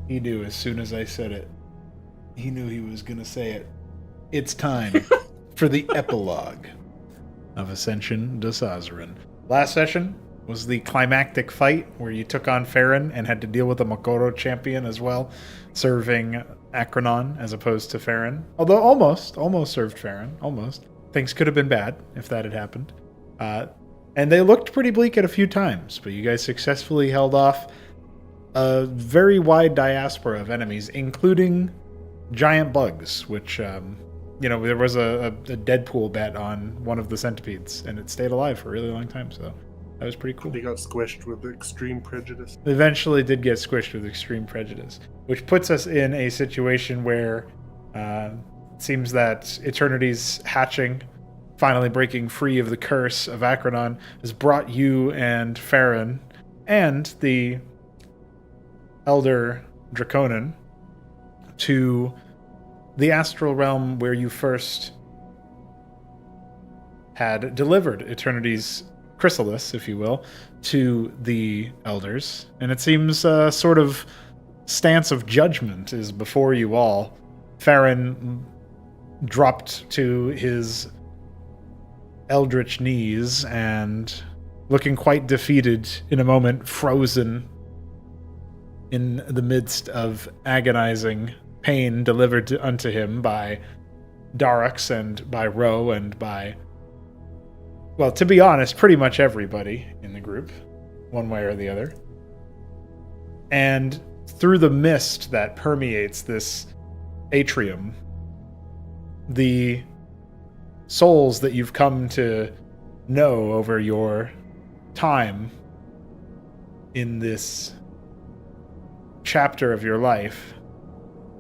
He knew as soon as I said it. He knew he was going to say it. It's time for the epilogue of Ascension to Sazarin. Last session was the climactic fight where you took on Farron and had to deal with a Makoro champion as well, serving Acronon as opposed to Farron. Although almost served Farron. Almost. Things could have been bad if that had happened. And they looked pretty bleak at a few times, but you guys successfully held off a very wide diaspora of enemies, including giant bugs, which, there was a Deadpool bet on one of the centipedes, and it stayed alive for a really long time, so that was pretty cool. They got squished with extreme prejudice. They eventually did get squished with extreme prejudice, which puts us in a situation where it seems that Eternity's hatching, finally breaking free of the curse of Acronon, has brought you and Farron and the Elder Draconin to the astral realm where you first had delivered Eternity's chrysalis, if you will, to the elders. And it seems a sort of stance of judgment is before you all. Farron dropped to his eldritch knees and, looking quite defeated in a moment, frozen in the midst of agonizing pain delivered unto him by Darux and by Ro and by, well, to be honest, pretty much everybody in the group, one way or the other. And through the mist that permeates this atrium, the souls that you've come to know over your time in this chapter of your life,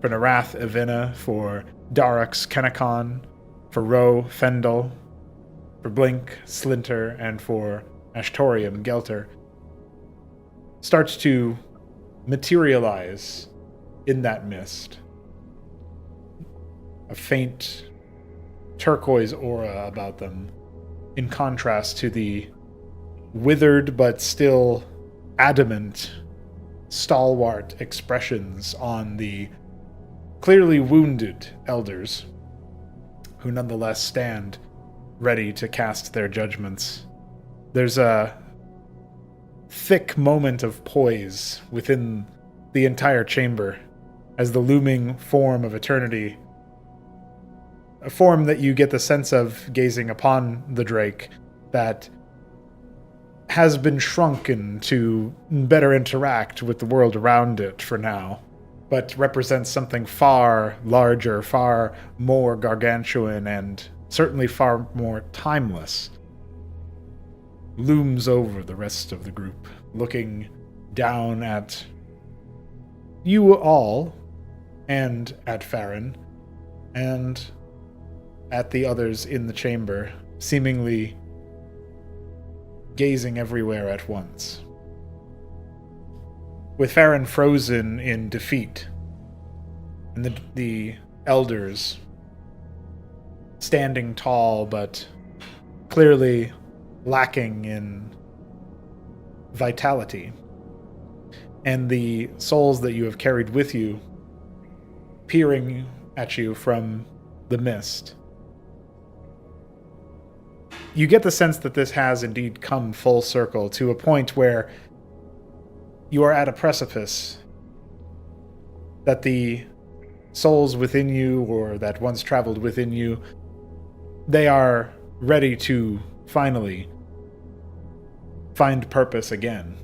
for Narath Evina, for Darux Kenakon, for Ro Fendel, for Blink Slinter, and for Ashtorium Gelter, starts to materialize in that mist. A faint turquoise aura about them, in contrast to the withered but still adamant, stalwart expressions on the clearly wounded elders, who nonetheless stand ready to cast their judgments. There's a thick moment of poise within the entire chamber as the looming form of Eternity, a form that you get the sense of gazing upon the Drake, that has been shrunken to better interact with the world around it for now, but represents something far larger, far more gargantuan, and certainly far more timeless, looms over the rest of the group, looking down at you all, and at Farron, and at the others in the chamber, seemingly gazing everywhere at once. With Farron frozen in defeat, and the elders standing tall but clearly lacking in vitality, and the souls that you have carried with you peering at you from the mist, you get the sense that this has indeed come full circle to a point where you are at a precipice, that the souls within you, or that once traveled within you, they are ready to finally find purpose again,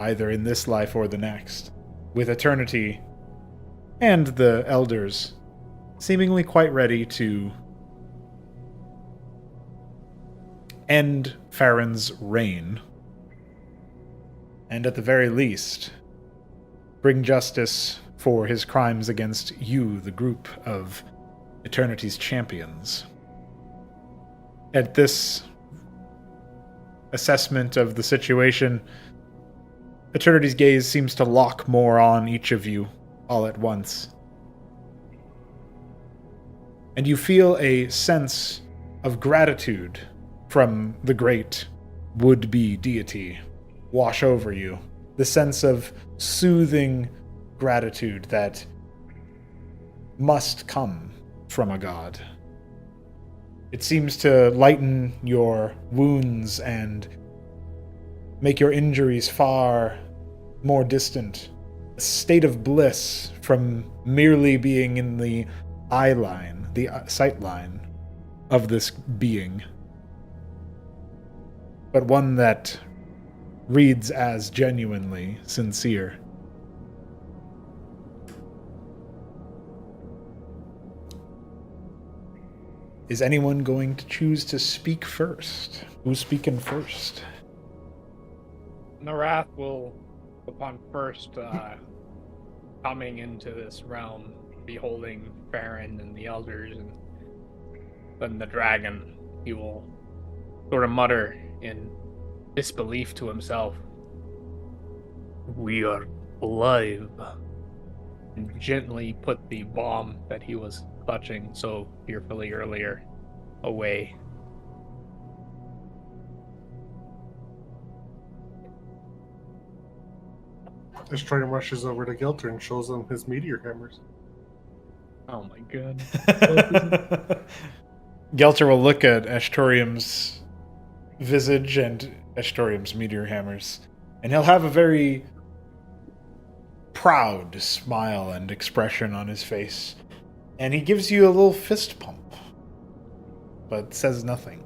either in this life or the next, with Eternity and the elders seemingly quite ready to end Farron's reign, and at the very least, bring justice for his crimes against you, the group of Eternity's champions. At this assessment of the situation, Eternity's gaze seems to lock more on each of you all at once. And you feel a sense of gratitude from the great would-be deity wash over you. The sense of soothing gratitude that must come from a god. It seems to lighten your wounds and make your injuries far more distant. A state of bliss from merely being in the eye line, the sight line of this being. But one that reads as genuinely sincere. Is anyone going to choose to speak first? Who's speaking first? Narath will, upon first coming into this realm, beholding Farron and the elders and then the dragon, he will sort of mutter in disbelief to himself, "We are alive," and gently put the bomb that he was clutching so fearfully earlier away. Destroyer rushes over to Gelter and shows him his meteor hammers. Oh my god. Gelter will look at Ashtorium's visage and Ashtorium's meteor hammers, and he'll have a very proud smile and expression on his face. And he gives you a little fist pump, but says nothing.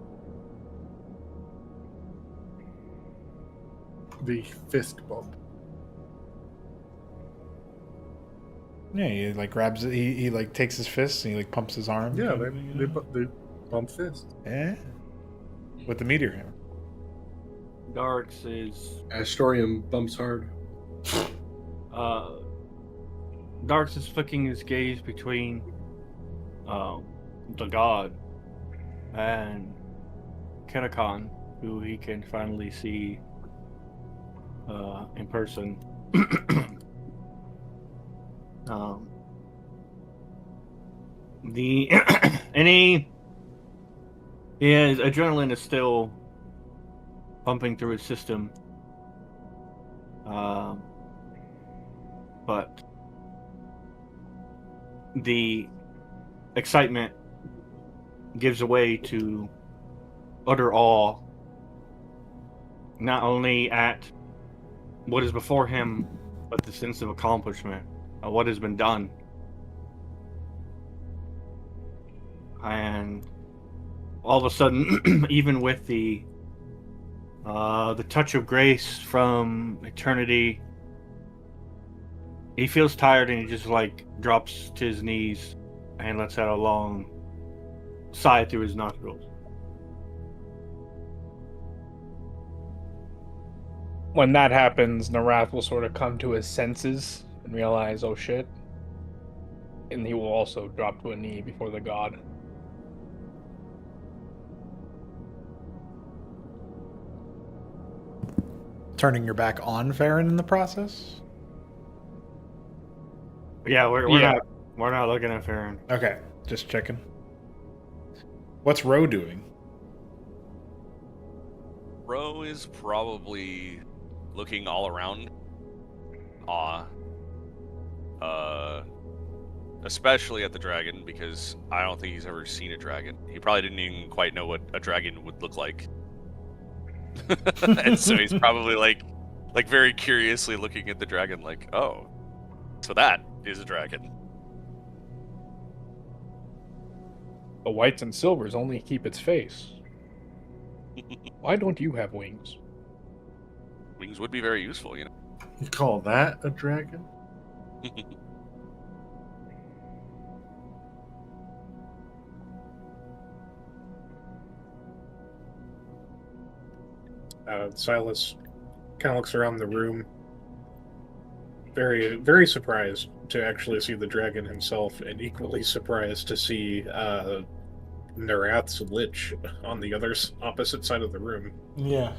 The fist bump. Yeah, he like grabs it. He like takes his fist and he like pumps his arm. Yeah, they bump fists. Yeah, with the meteor hammer. Darks is Astorium bumps hard. Darks is flicking his gaze between the god and Kenakon, who he can finally see in person. His adrenaline is still pumping through his system, but the excitement gives way to utter awe, not only at what is before him, but the sense of accomplishment of what has been done. And all of a sudden, even with the touch of grace from eternity, he feels tired and he just like drops to his knees and lets out a long sigh through his nostrils. When that happens, Narath will sort of come to his senses and realize, oh shit. And he will also drop to a knee before the god. Turning your back on Farron in the process? Yeah, we're not looking at Farron. Okay, just checking. What's Ro doing? Ro is probably looking all around. Especially at the dragon, because I don't think he's ever seen a dragon. He probably didn't even quite know what a dragon would look like. And so he's probably like very curiously looking at the dragon like, oh, so that is a dragon. The whites and silvers only keep its face. Why don't you have wings? Wings would be very useful, you know. You call that a dragon? Silas kind of looks around the room, very, very surprised to actually see the dragon himself, and equally surprised to see Narath's lich on the opposite side of the room. Yeah.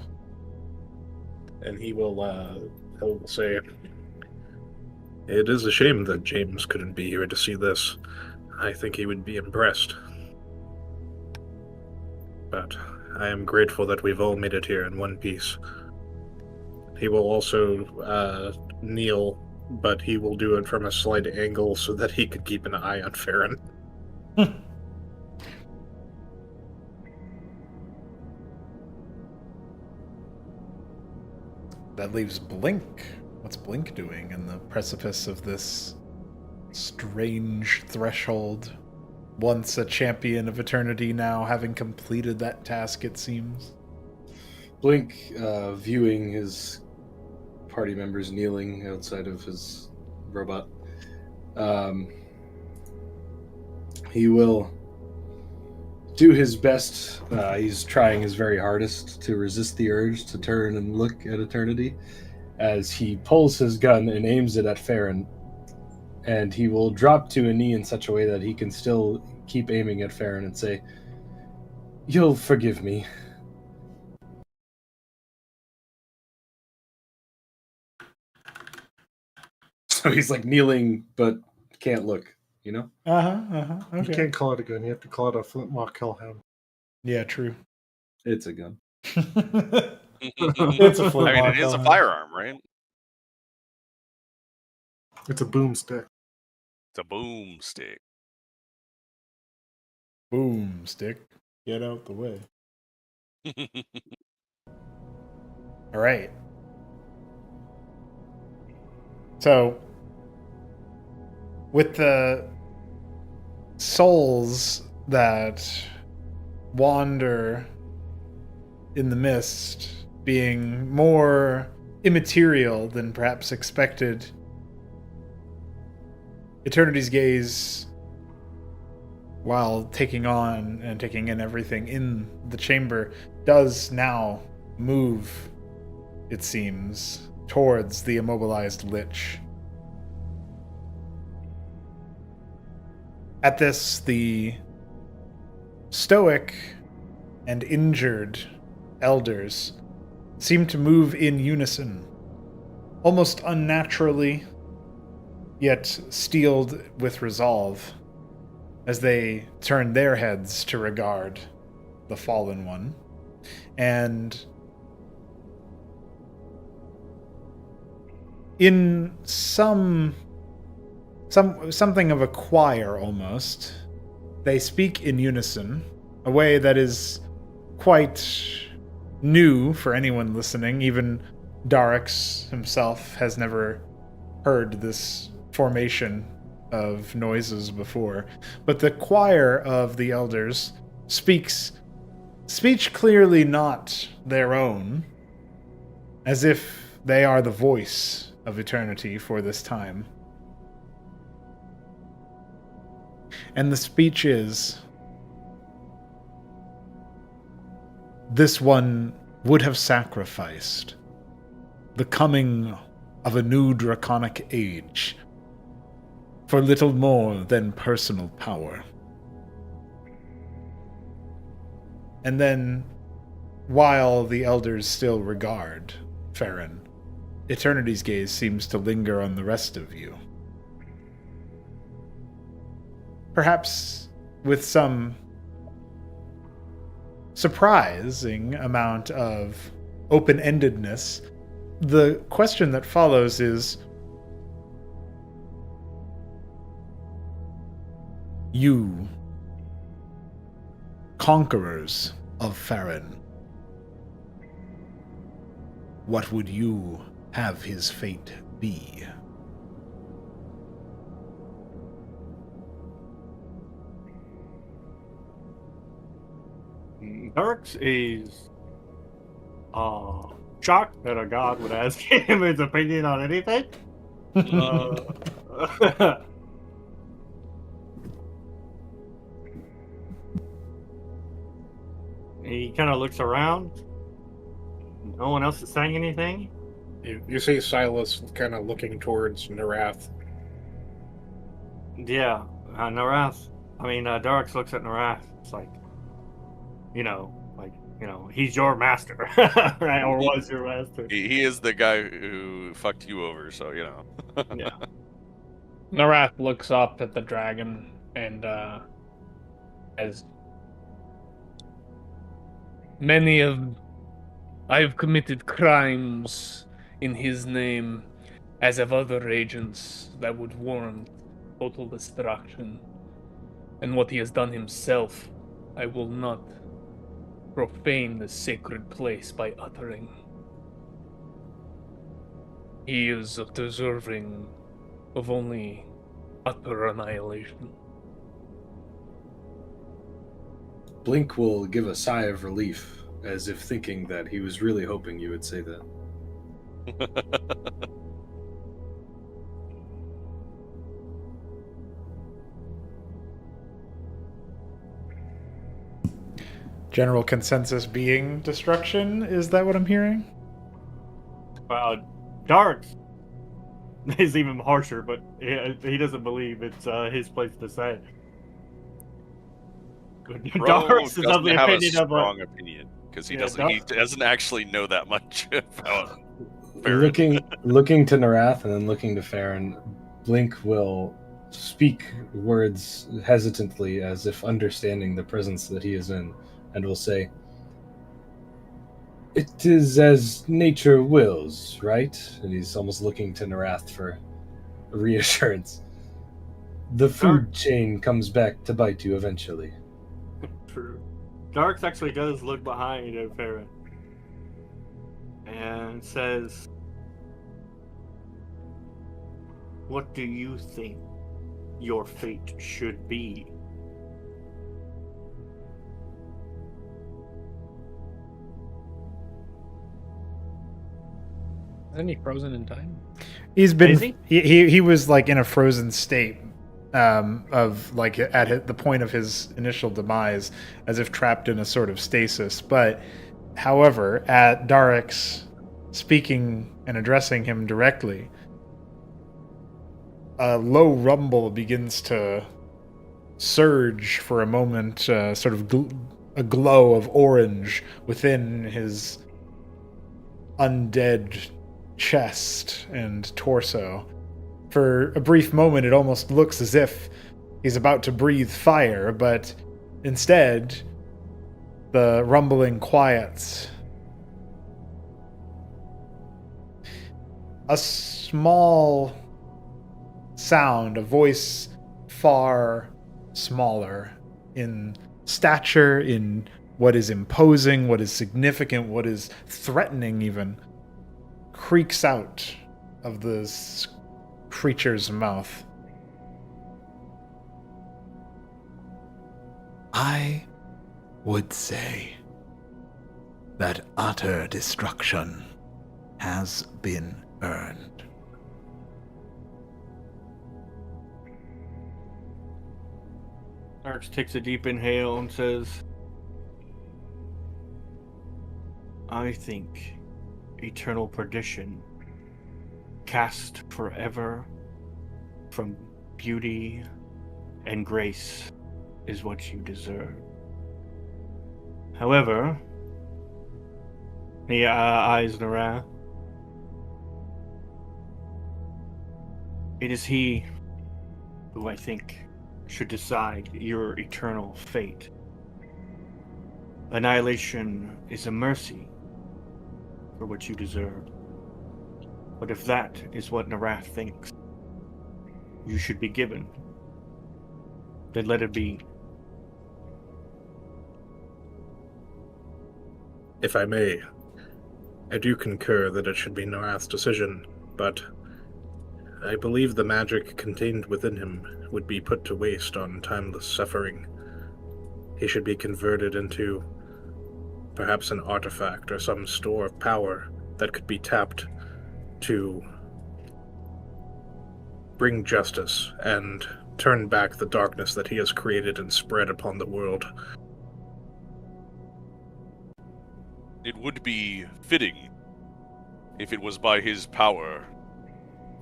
And he'll say, "It is a shame that James couldn't be here to see this. I think he would be impressed. But I am grateful that we've all made it here in one piece." He will also kneel but he will do it from a slight angle so that he could keep an eye on Farron. That leaves Blink. What's Blink doing in the precipice of this strange threshold? Once a champion of eternity, now having completed that task, it seems. Blink, viewing his party members kneeling outside of his robot, he will do his best. He's trying his very hardest to resist the urge to turn and look at eternity as he pulls his gun and aims it at Farron. And he will drop to a knee in such a way that he can still keep aiming at Farron and say, "You'll forgive me." So he's like kneeling, but can't look, you know? You Okay. can't call it a gun. You have to call it a flintlock hellhound. Yeah, true. It's a gun. It's a I flintlock. mean, it is a firearm, right? It's a boomstick. It's a boomstick. Boomstick. Get out the way. All right. So, with the souls that wander in the mist being more immaterial than perhaps expected, Eternity's gaze, while taking on and taking in everything in the chamber, does now move, it seems, towards the immobilized Lich. At this, the stoic and injured elders seem to move in unison, almost unnaturally, yet steeled with resolve, as they turn their heads to regard the fallen one. And in something of a choir almost, they speak in unison, a way that is quite new for anyone listening. Even Darix himself has never heard this formation of noises before. But the choir of the elders speaks speech clearly not their own, as if they are the voice of eternity for this time. And the speech is, "This one would have sacrificed the coming of a new draconic age for little more than personal power." And then, while the elders still regard Farron, Eternity's gaze seems to linger on the rest of you. Perhaps with some surprising amount of open-endedness, the question that follows is, you, conquerors of Farron, what would you have his fate be? Darix is shocked that a god would ask him his opinion on anything. He kind of looks around. No one else is saying anything. You see Silas kind of looking towards Narath. Yeah, Narath. Darix looks at Narath. It's like, he's your master, right? Or was your master. He is the guy who fucked you over, so you know. Yeah. Narath looks up at the dragon and as I've committed crimes in his name, as have other agents that would warrant total destruction. And what he has done himself, I will not profane the sacred place by uttering. He is deserving of only utter annihilation. Blink will give a sigh of relief, as if thinking that he was really hoping you would say that. General consensus being destruction. Is that what I'm hearing? Dark is even harsher, but he doesn't believe it's his place to say. Darks is of doesn't the have a opinion of strong opinion because he Yeah, doesn't. He Dark- doesn't actually know that much about Farron. Looking to Narath and then looking to Farron, Blink will speak words hesitantly as if understanding the presence that he is in, and will say, "It is as nature wills, right?" And he's almost looking to Narath for reassurance. The food chain comes back to bite you eventually. True. Darks actually does look behind at Farron and says, "What do you think your fate should be?" Isn't he frozen in time? He's been. Is he? He was like in a frozen state, of like at the point of his initial demise, as if trapped in a sort of stasis. But, however, at Darek's speaking and addressing him directly, a low rumble begins to surge for a moment, sort of a glow of orange within his undead chest and torso. For a brief moment, it almost looks as if he's about to breathe fire, but instead, the rumbling quiets. A small sound, a voice far smaller in stature, in what is imposing, what is significant, what is threatening even, creaks out of this creature's mouth. I would say that utter destruction has been earned. Darks takes a deep inhale and says, "I think eternal perdition, cast forever from beauty and grace, is what you deserve. However," he eyes Narath, "it is he who I think should decide your eternal fate. Annihilation is a mercy for what you deserve. But if that is what Narath thinks you should be given, then let it be." If I may, I do concur that it should be Narath's decision, but I believe the magic contained within him would be put to waste on timeless suffering. He should be converted into perhaps an artifact or some store of power that could be tapped to bring justice and turn back the darkness that he has created and spread upon the world. It would be fitting if it was by his power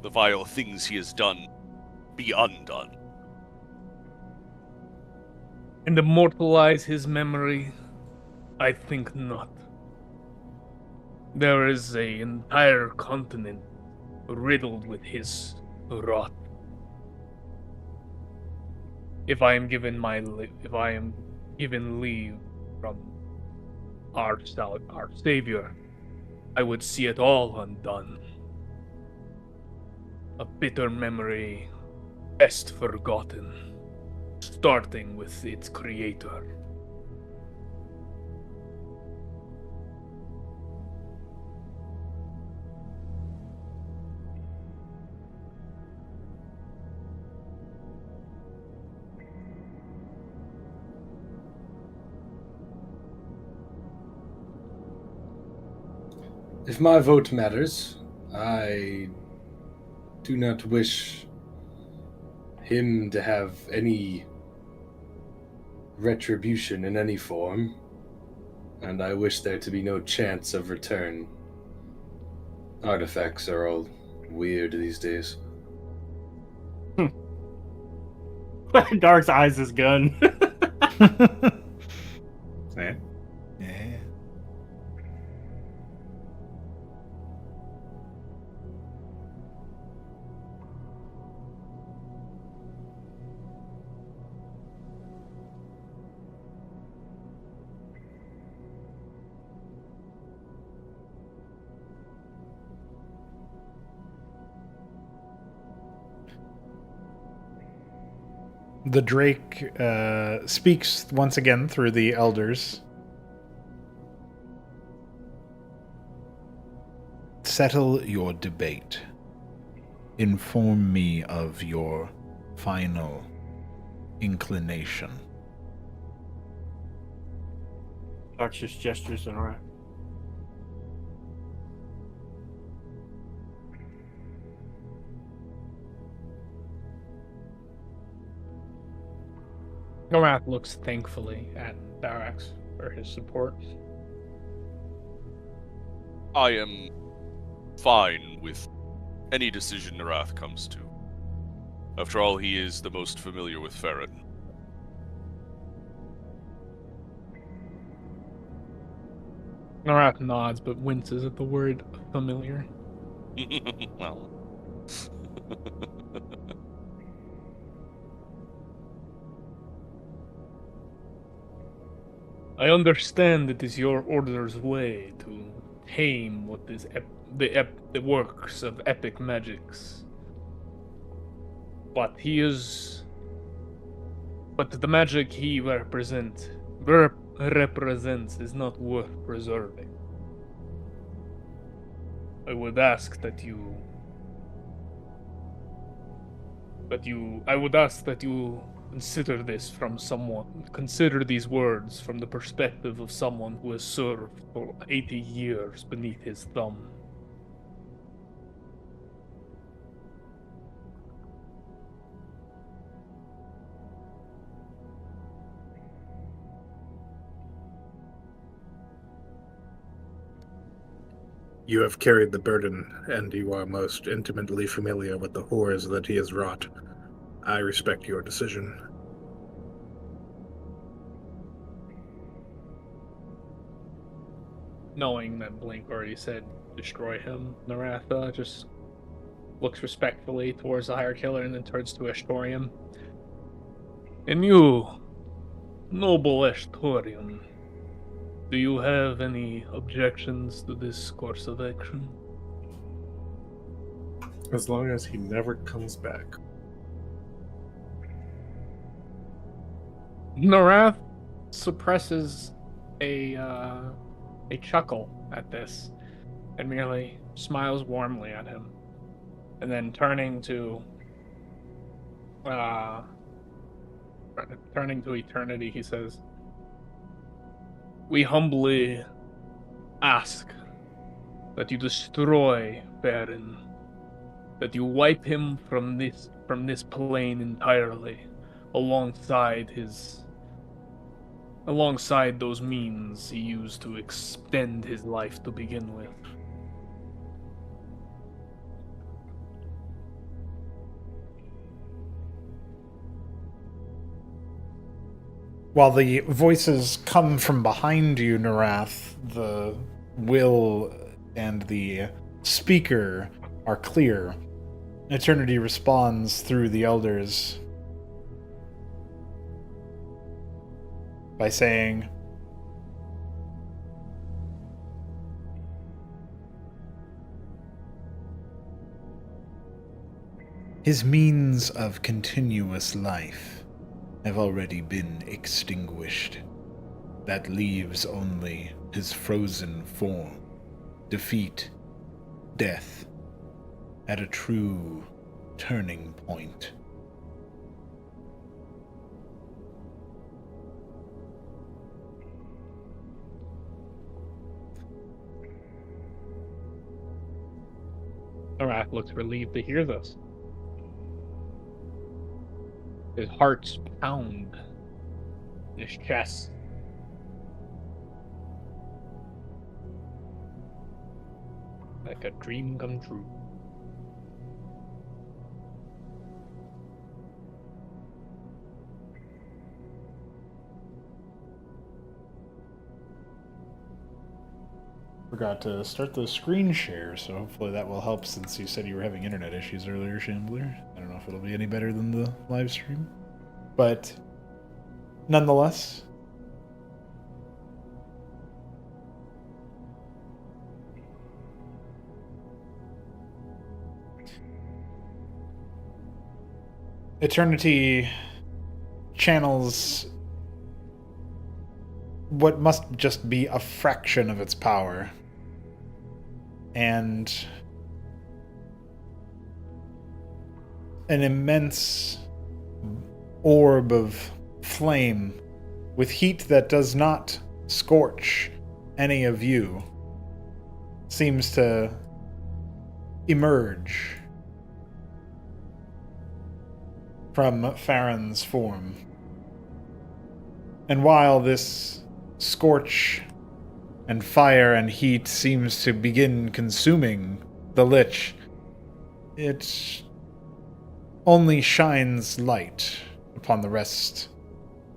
the vile things he has done be undone. And immortalize his memory? I think not. There is an entire continent riddled with his rot. If I am given leave from our Savior, I would see it all undone. A bitter memory, best forgotten, starting with its creator. If my vote matters, I do not wish him to have any retribution in any form, and I wish there to be no chance of return. Artifacts are all weird these days. Dark's eyes his gun. Yeah. Yeah. The Drake speaks once again through the elders. Settle your debate. Inform me of your final inclination. Dark's just gestures and right. Norath looks thankfully at Darax for his support. I am fine with any decision Narath comes to. After all, he is the most familiar with Farron. Norath nods but winces at the word familiar. Well. I understand it is your order's way to tame what is the works of epic magics. But the magic he represents is not worth preserving. I would ask that you consider these words from the perspective of someone who has served for 80 years beneath his thumb. You have carried the burden, and you are most intimately familiar with the horrors that he has wrought. I respect your decision. Knowing that Blink already said destroy him, Naratha just looks respectfully towards the Higher Killer and then turns to Ashtorian. And you, noble Ashtorian, do you have any objections to this course of action? As long as he never comes back. Narath suppresses a chuckle at this and merely smiles warmly at him. And then turning to Eternity, he says, "We humbly ask that you destroy Baron, that you wipe him from this plane entirely, alongside those means he used to extend his life to begin with." While the voices come from behind you, Narath, the will and the speaker are clear. Eternity responds through the elders by saying, His means of continuous life have already been extinguished. That leaves only his frozen form. Defeat, death, at a true turning point. Arath looks relieved to hear this. His heart's pound in his chest. Like a dream come true. Forgot to start the screen share, so hopefully that will help since you said you were having internet issues earlier, Shambler. I don't know if it'll be any better than the live stream. But nonetheless, Eternity channels what must just be a fraction of its power. And an immense orb of flame with heat that does not scorch any of you seems to emerge from Farron's form. And while this scorch and fire and heat seems to begin consuming the Lich, it only shines light upon the rest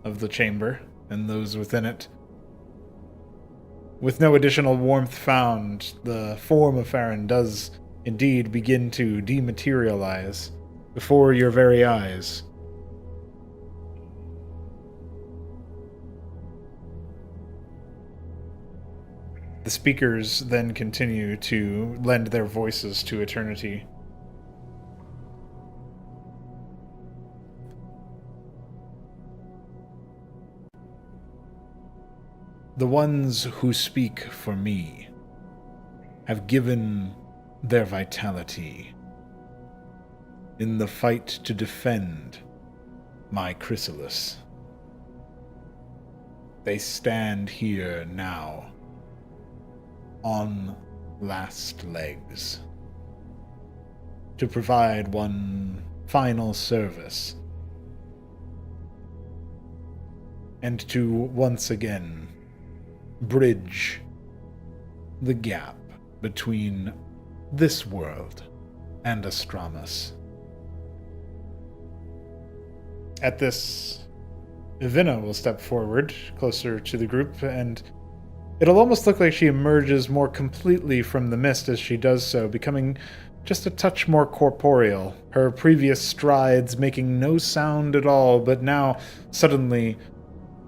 of the chamber and those within it. With no additional warmth found, the form of Farron does indeed begin to dematerialize before your very eyes. The speakers then continue to lend their voices to Eternity. The ones who speak for me have given their vitality in the fight to defend my chrysalis. They stand here now on last legs to provide one final service and to once again bridge the gap between this world and Astramus. At this, Ivina will step forward closer to the group, and it'll almost look like she emerges more completely from the mist as she does so, becoming just a touch more corporeal, her previous strides making no sound at all, but now, suddenly,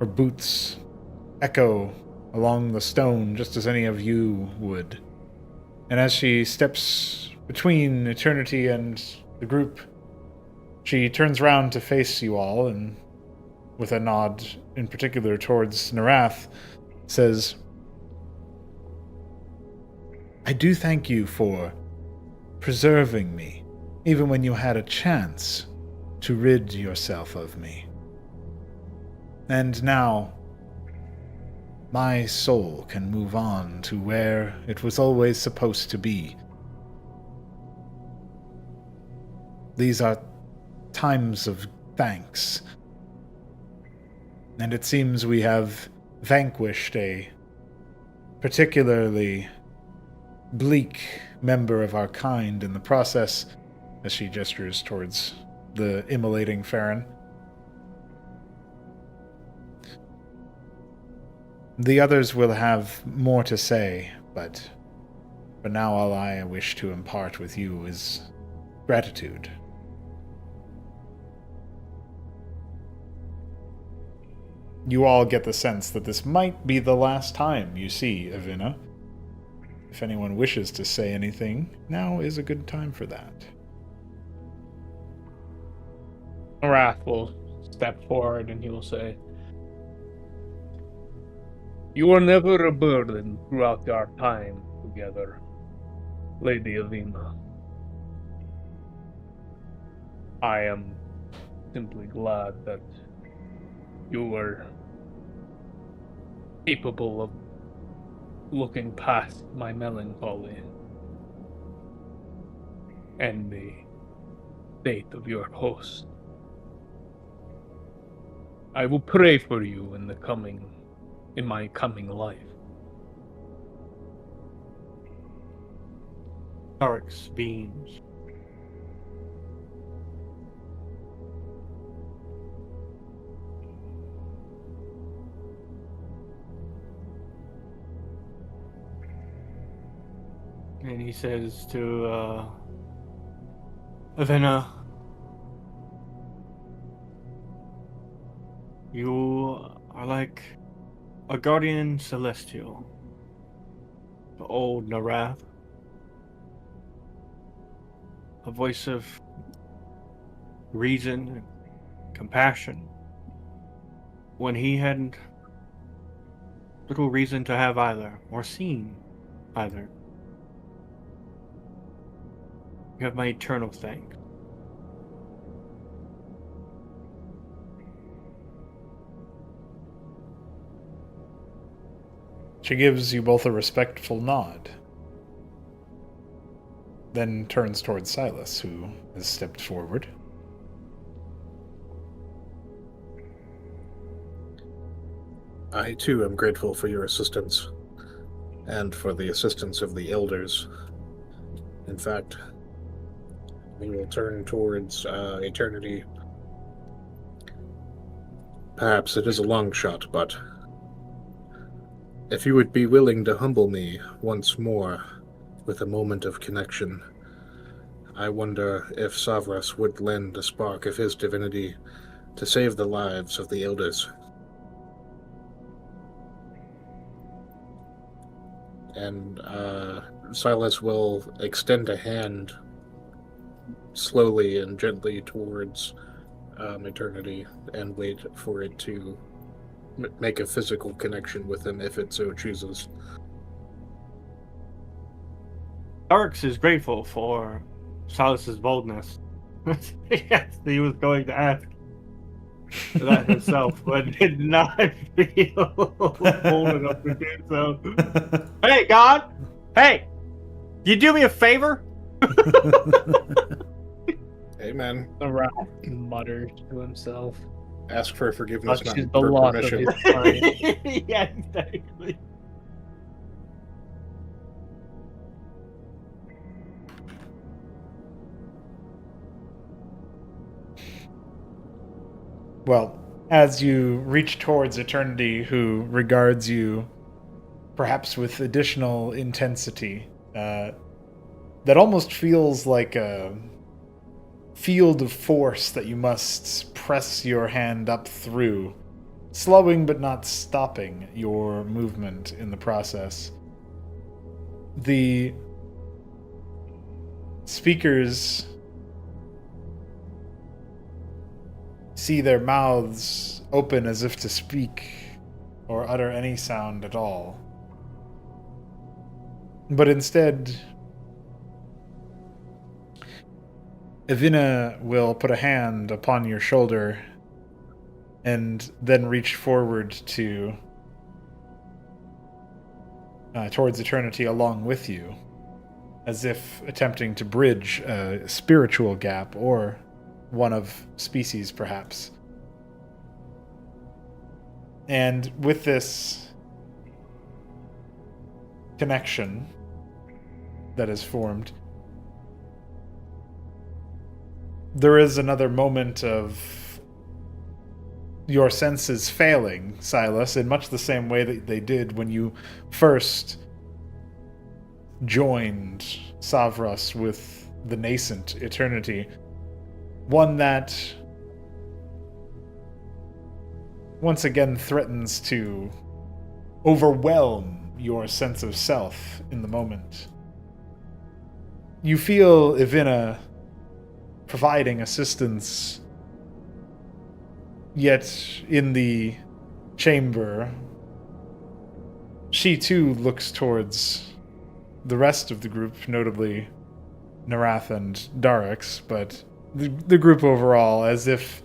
her boots echo along the stone just as any of you would. And as she steps between Eternity and the group, she turns round to face you all, and with a nod in particular towards Narath, says, I do thank you for preserving me, even when you had a chance to rid yourself of me. And now, my soul can move on to where it was always supposed to be. These are times of thanks, and it seems we have vanquished a particularly bleak member of our kind in the process, as she gestures towards the immolating Farron. The others will have more to say, but for now all I wish to impart with you is gratitude. You all get the sense that this might be the last time you see Ivina. If anyone wishes to say anything, now is a good time for that. Wrath will step forward and he will say, "You were never a burden throughout our time together, Lady Avina. I am simply glad that you were capable of looking past my melancholy and the fate of your host. I will pray for you in my coming life." Tarix beams. And he says to Avena, "You are like a guardian celestial to old Narath, a voice of reason and compassion when he had little reason to have either, or seen either. You have my eternal thanks." She gives you both a respectful nod, then turns towards Silas, who has stepped forward. I too am grateful for your assistance, and for the assistance of the elders. In fact, we will turn towards eternity. Perhaps it is a long shot, but if you would be willing to humble me once more with a moment of connection, I wonder if Savras would lend a spark of his divinity to save the lives of the elders. And Silas will extend a hand slowly and gently towards eternity and wait for it to make a physical connection with him if it so chooses. Tarix is grateful for Silas's boldness. Yes, he was going to ask that himself, but did not feel bold enough to do so. Hey, God! Hey! You do me a favor? Hey, man. The Wrath mutters to himself. Ask for forgiveness, Such not is the for loss of permission. his time. Yeah, exactly. Well, as you reach towards Eternity, who regards you perhaps with additional intensity, that almost feels like a field of force that you must press your hand up through, slowing but not stopping your movement in the process. The speakers see their mouths open as if to speak or utter any sound at all. But instead, Avina will put a hand upon your shoulder and then reach forward to towards Eternity along with you, as if attempting to bridge a spiritual gap or one of species, perhaps. And with this connection that is formed, there is another moment of your senses failing, Silas, in much the same way that they did when you first joined Savras with the nascent Eternity. One that once again threatens to overwhelm your sense of self in the moment. You feel Avina providing assistance yet in the chamber, she too looks towards the rest of the group, notably Narath and Darix, but the group overall, as if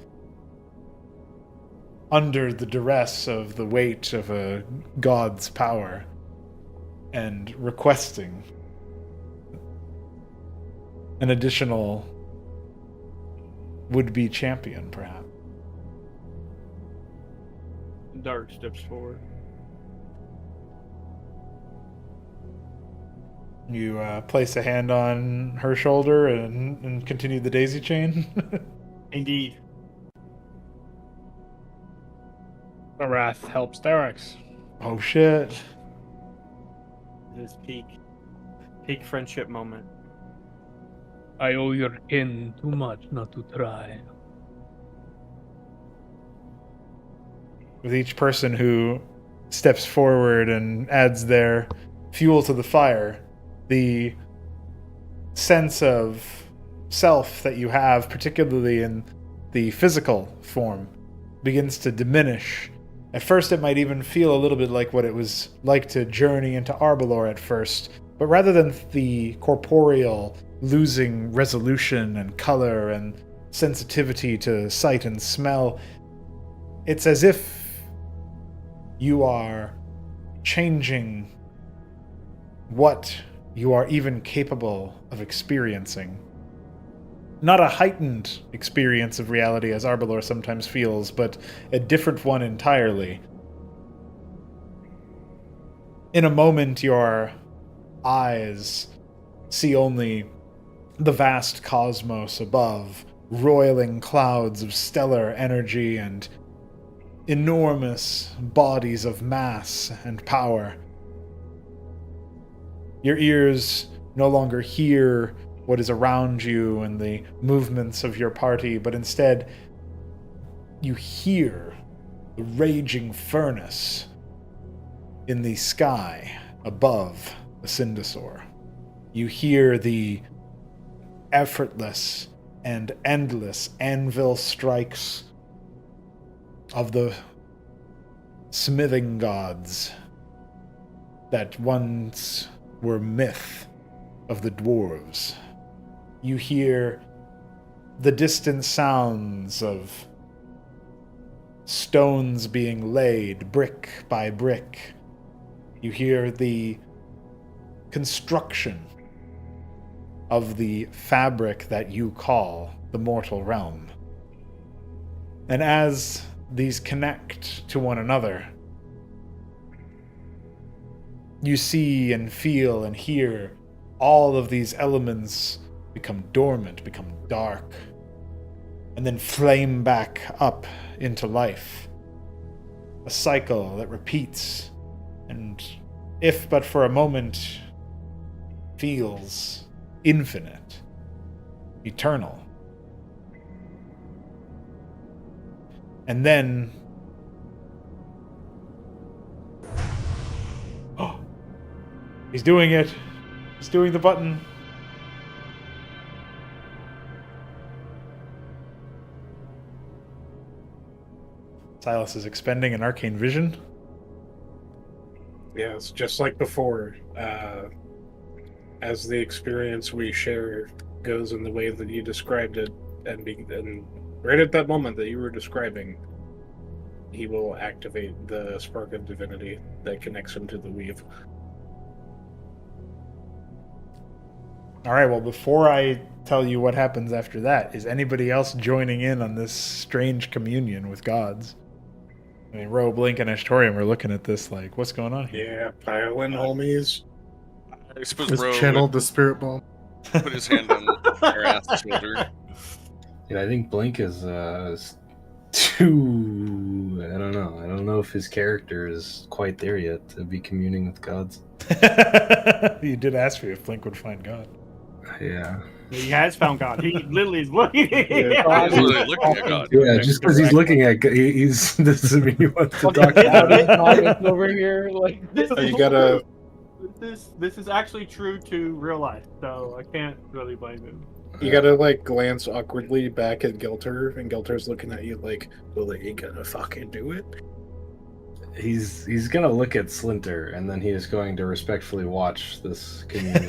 under the duress of the weight of a god's power, and requesting an additional would-be champion, perhaps. Dark steps forward. You place a hand on her shoulder and continue the daisy chain. Indeed. Wrath helps Darix. Oh shit. This peak friendship moment. I owe your kin too much not to try. With each person who steps forward and adds their fuel to the fire, the sense of self that you have, particularly in the physical form, begins to diminish. At first, it might even feel a little bit like what it was like to journey into Arbalor at first, but rather than the corporeal losing resolution and color and sensitivity to sight and smell, it's as if you are changing what you are even capable of experiencing. Not a heightened experience of reality as Arbalor sometimes feels, but a different one entirely. In a moment, your eyes see only the vast cosmos above, roiling clouds of stellar energy and enormous bodies of mass and power. Your ears no longer hear what is around you and the movements of your party, but instead you hear the raging furnace in the sky above the Cindasaur. You hear the effortless and endless anvil strikes of the smithing gods that once were myth of the dwarves. You hear the distant sounds of stones being laid brick by brick. You hear the construction of the fabric that you call the mortal realm. And as these connect to one another, you see and feel and hear all of these elements become dormant, become dark, and then flame back up into life. A cycle that repeats, and if but for a moment, feels infinite, eternal. And then he's doing it. He's doing the button. Silas is expending an arcane vision. Yes, just like before. As the experience we share goes in the way that you described it, and right at that moment that you were describing, he will activate the spark of divinity that connects him to the weave. All right, well, before I tell you what happens after that, is anybody else joining in on this strange communion with gods? I mean, Ro, Blink, and Ashtorium are looking at this like, what's going on here? Yeah, pile in, homies. I suppose Just Ro channeled would the spirit bomb. put his hand on Narath's shoulder. Yeah, I think Blink is too. I don't know. I don't know if his character is quite there yet to be communing with gods. You did ask me if Blink would find God. Yeah. He has found God. He literally is looking. I was literally looking at God. Yeah, just because he's looking at he's doesn't mean he wants to talk This about it. audience over here, like This So is you gotta. this is actually true to real life, so I can't really blame him. You gotta like glance awkwardly back at Gilter, and Gilter's looking at you like, "Well, they ain't gonna fucking do it." He's gonna look at Slinter, and then he is going to respectfully watch this communion.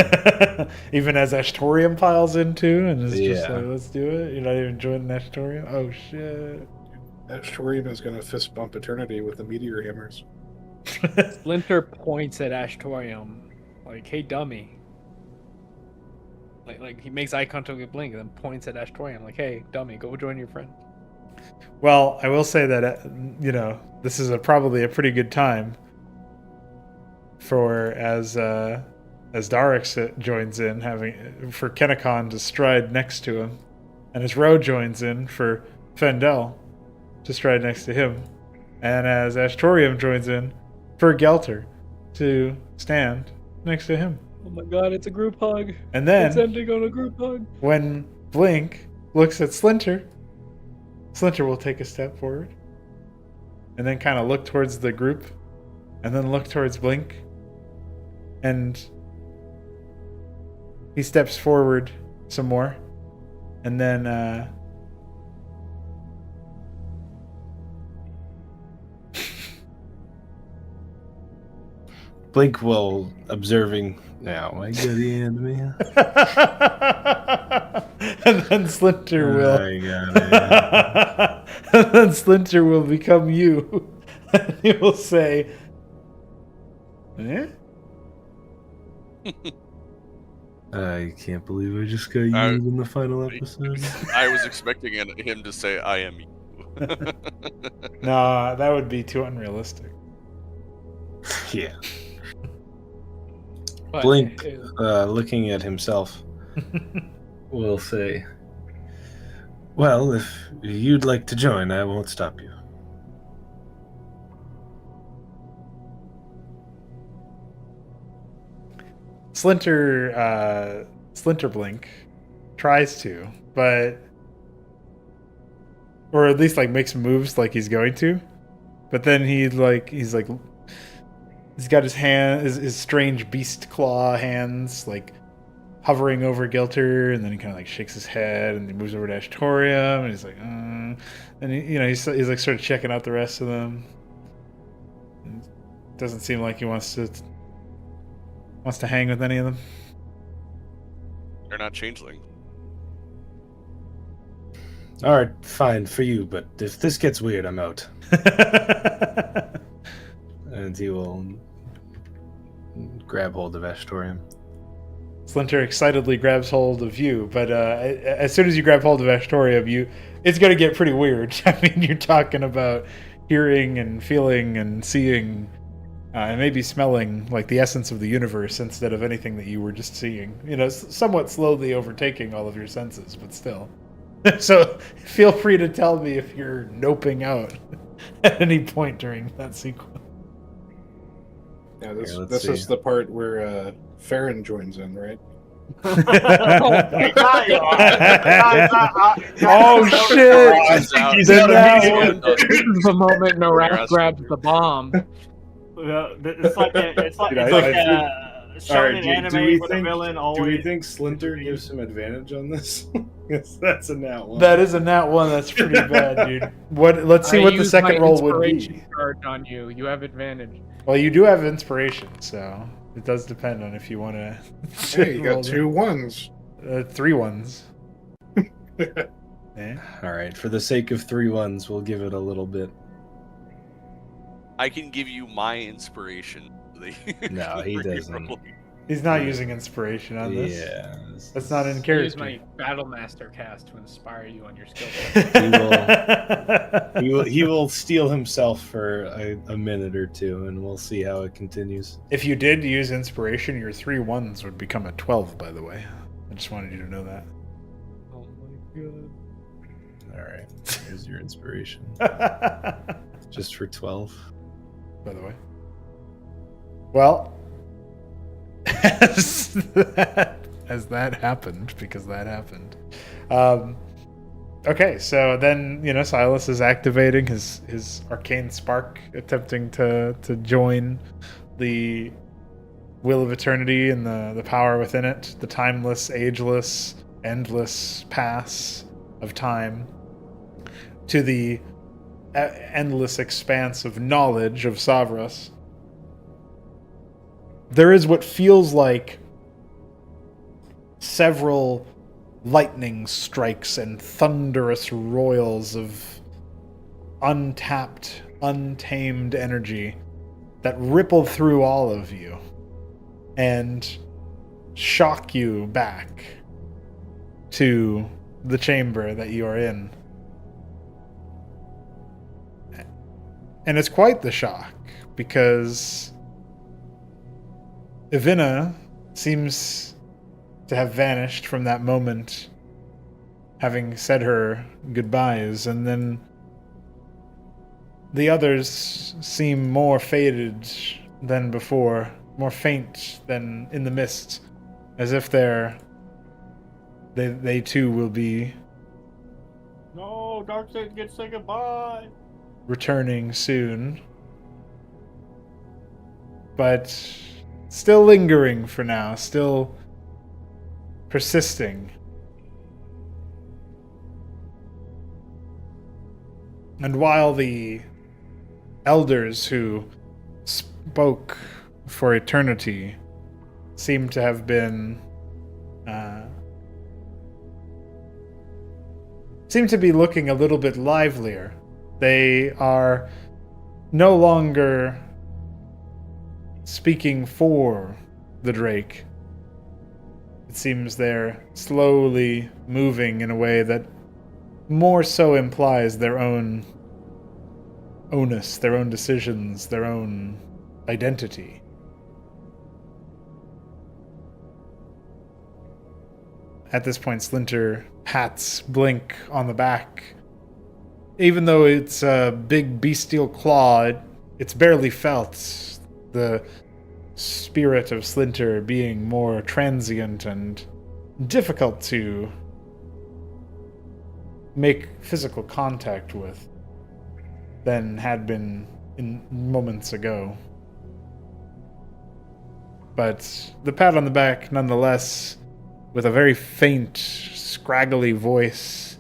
Even as Ashtorium piles in too, and is just Yeah. like, let's do it. You're not even joining Ashtorium. Oh shit! Ashtorium is gonna fist bump Eternity with the meteor hammers. Splinter points at Ashtorium, like, "Hey, dummy." Like he makes eye contact with Blink and then points at Ashtorium, like, "Hey, dummy, go join your friend." Well, I will say that this is probably a pretty good time for as Darix joins in, for Kennicon to stride next to him, and as Ro joins in for Fendel to stride next to him, and as Ashtorium joins in for Gelter to stand next to him. Oh my god, it's a group hug. And then It's ending on a group hug. when Blink looks at Splinter will take a step forward and then kind of look towards the group and then look towards Blink, and he steps forward some more, and then Blink will, observing, now I got the end of me. and then Splinter will I got it. and then Splinter will become you. And he will say, eh? I can't believe I just got used in the final episode. I was expecting him to say, "I am you." Nah, that would be too unrealistic. Yeah. But, Blink, looking at himself, will say, "Well, if you'd like to join, I won't stop you." Splinter Blink tries to, but or at least like makes moves like he's going to, but then he's got his his strange beast claw hands like hovering over Gilter, and then he kind of like shakes his head and he moves over to Ashtorium, and he's like, and he's like sort of checking out the rest of them. And it doesn't seem like he wants to hang with any of them. They're not changeling. All right, fine for you, but if this gets weird, I'm out. And he will grab hold of Ashtorium. Splinter excitedly grabs hold of you, but as soon as you grab hold of Ashtorium, it's going to get pretty weird. I mean, you're talking about hearing and feeling and seeing and maybe smelling like the essence of the universe instead of anything that you were just seeing. Somewhat slowly overtaking all of your senses, but still. So feel free to tell me if you're noping out at any point during that sequence. Yeah, Here, let's this see. is the part where Farron joins in, right? Oh shit! Then that one- This is the moment Norak grabs the bomb. It's like Alright, shonen anime with a villain do always. we think Slinter gives him advantage on this? Yes, that's a nat one. That is a nat one. That's pretty bad, dude. Let's see I what the used second my roll would inspiration be. charge on you. You have advantage. Well, you do have inspiration, so it does depend on if you want to. Hey, you got 2 1s. 3 ones. Eh? All right, for the sake of 3 1s, we'll give it a little bit. I can give you my inspiration. No, he doesn't. He's not using inspiration on this. Yeah. That's not in I use character. my Battlemaster cast to inspire you on your skill. He will steal himself for a minute or two, and we'll see how it continues. If you did use inspiration, your 3 1s would become a 12, by the way. I just wanted you to know that. Oh my god. All right, here's your inspiration. By Just for 12. the way. Well, as that happened, because that happened. Okay, so then, Silas is activating his arcane spark, attempting to join the will of eternity and the power within it, the timeless, ageless endless pass of time to the endless expanse of knowledge of Savras, there is what feels like several lightning strikes and thunderous roils of untapped, untamed energy that ripple through all of you and shock you back to the chamber that you are in. And it's quite the shock, because Ivina seems to have vanished from that moment, having said her goodbyes, and then the others seem more faded than before, more faint than in the mist, as if they too will be No, Darkseid gets to say goodbye. returning soon. But still lingering for now, still persisting. And while the elders who spoke for eternity seem to have been seem to be looking a little bit livelier, they are no longer speaking for the Drake. It seems they're slowly moving in a way that more so implies their own onus, their own decisions, their own identity. At this point, Splinter pats Blink on the back. Even though it's a big bestial claw, it's barely felt. The spirit of Splinter being more transient and difficult to make physical contact with than had been in moments ago. But the pat on the back, nonetheless, with a very faint, scraggly voice,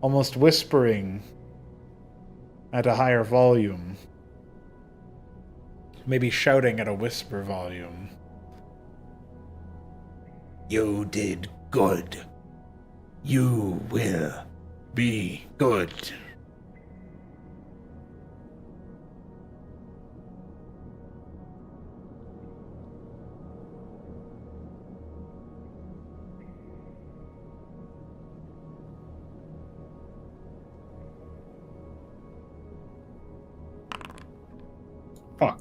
almost whispering at a higher volume. Maybe shouting at a whisper volume. You did good. You will be good. Fuck.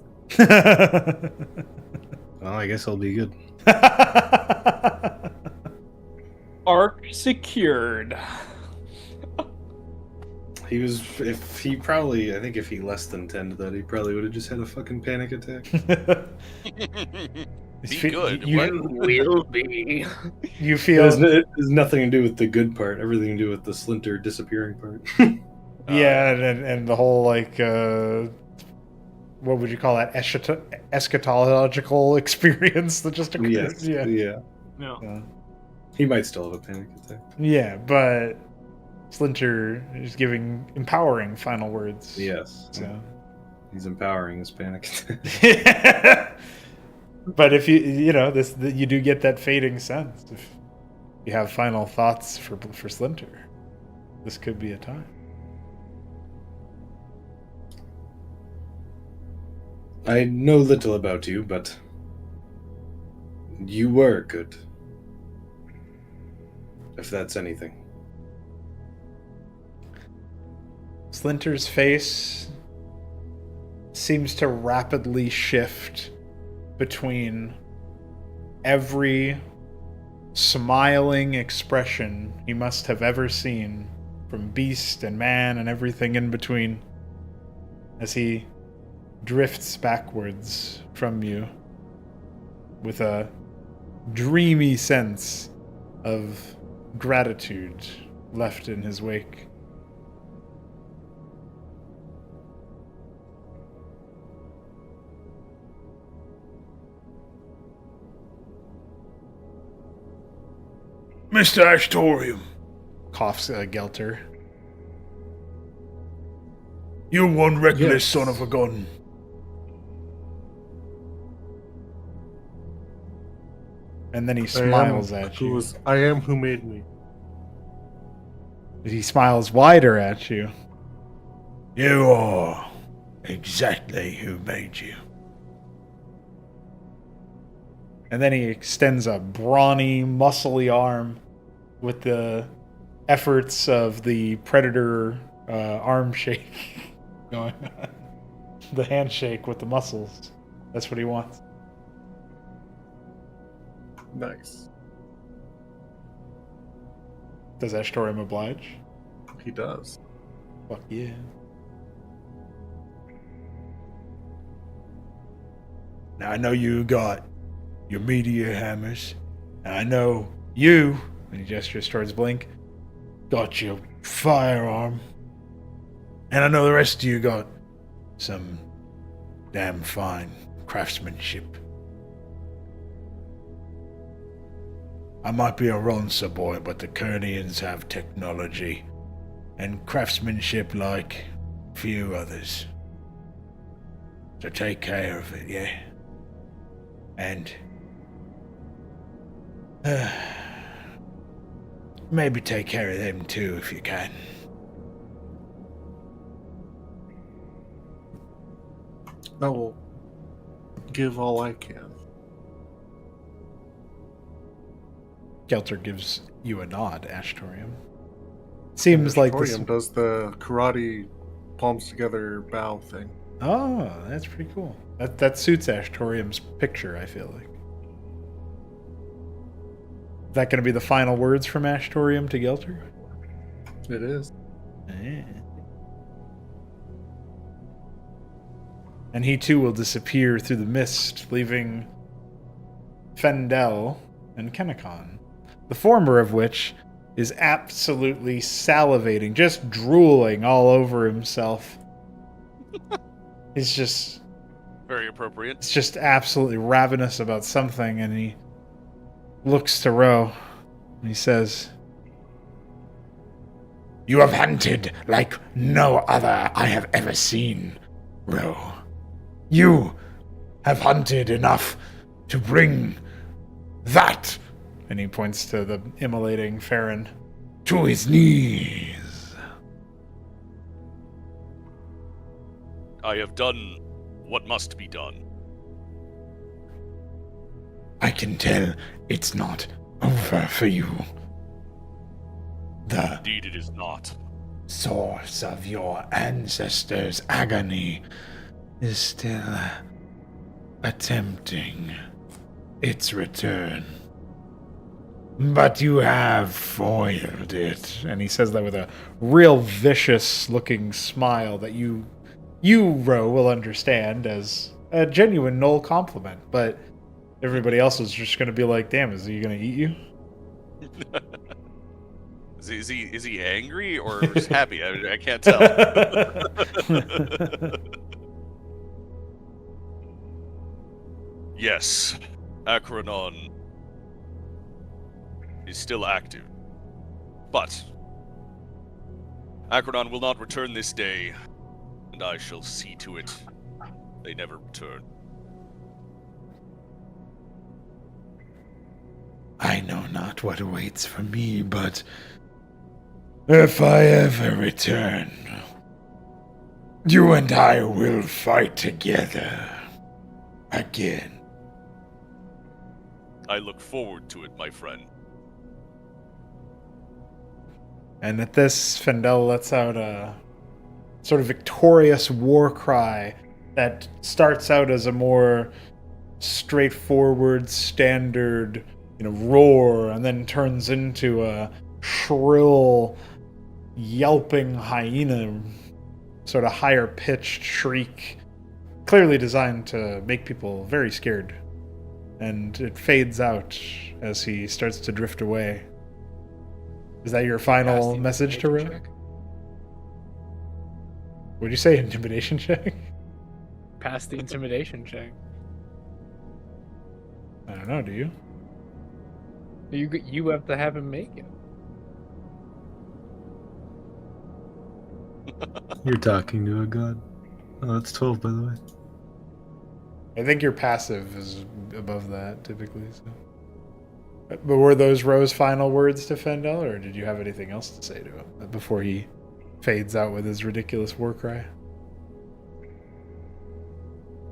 Well, I guess I'll be good. Arc secured. He was, if he less than 10 to that, he probably would have just had a fucking panic attack. Be good. You, What? Will be. you It feel... has nothing to do with the good part, everything to do with the Splinter disappearing part. Yeah, and the whole, like, what would you call that? Eschatological experience that just occurred? Yes, yeah. No. He might still have a panic attack. Yeah, but Splinter is giving empowering final words. Yes. So. He's empowering his panic attack. But if you do get that fading sense. If you have final thoughts for Splinter, this could be a time. I know little about you, but you were good. If that's anything. Splinter's face seems to rapidly shift between every smiling expression he must have ever seen from beast and man and everything in between as he drifts backwards from you with a dreamy sense of gratitude left in his wake. Mr. Ashtorium, coughs Gelter. you one reckless Yes. son of a gun. And then he smiles at you. I am who made me. He smiles wider at you. You are exactly who made you. And then he extends a brawny, muscly arm with the efforts of the predator arm shake going on. The handshake with the muscles. That's what he wants. Nice. Does Ashtorium oblige? He does. Fuck yeah. Now I know you got your meteor hammers, and I know you, And he gestures towards Blink. got your firearm, and I know the rest of you got some damn fine craftsmanship. I might be a Ronsa boy, but the Kernians have technology and craftsmanship like few others. So take care of it, yeah? And maybe take care of them too if you can. I will give all I can. Gelter gives you a nod, Ashtorium. Seems like this. Torium does the karate palms together bow thing. Oh, that's pretty cool. That suits Ashtorium's picture, I feel like. Is that going to be the final words from Ashtorium to Gelter? It is. Yeah. And he too will disappear through the mist, leaving Fendel and Kennicon. The former of which is absolutely salivating, just drooling all over himself. He's just... Very appropriate. It's just absolutely ravenous about something, and he looks to Ro, and he says, You have hunted like no other I have ever seen, Ro. You have hunted enough to bring that, and he points to the immolating Farron, to his knees. I have done what must be done. I can tell it's not over for you. The Indeed, it is not. source of your ancestors' agony is still attempting its return. But you have foiled it. and he says that with a real vicious-looking smile that you, Ro, will understand as a genuine null compliment, but everybody else is just going to be like, damn, is he going to eat you? Is he angry or just happy? I can't tell. Yes, Acronon is still active. But Acronon will not return this day, and I shall see to it they never return. I know not what awaits for me, but if I ever return, you and I will fight together again. I look forward to it, my friend. And at this, Fendel lets out a sort of victorious war cry that starts out as a more straightforward, standard, roar, and then turns into a shrill, yelping hyena, sort of higher pitched shriek, clearly designed to make people very scared. And it fades out as he starts to drift away. Is that your final message to Ro? Would you say intimidation check? Pass the intimidation check. I don't know, do you? You have to have him make it. You're talking to a god. Oh, that's 12, by the way. I think your passive is above that typically. So. But were those Ro's final words to Fendel, or did you have anything else to say to him before he fades out with his ridiculous war cry?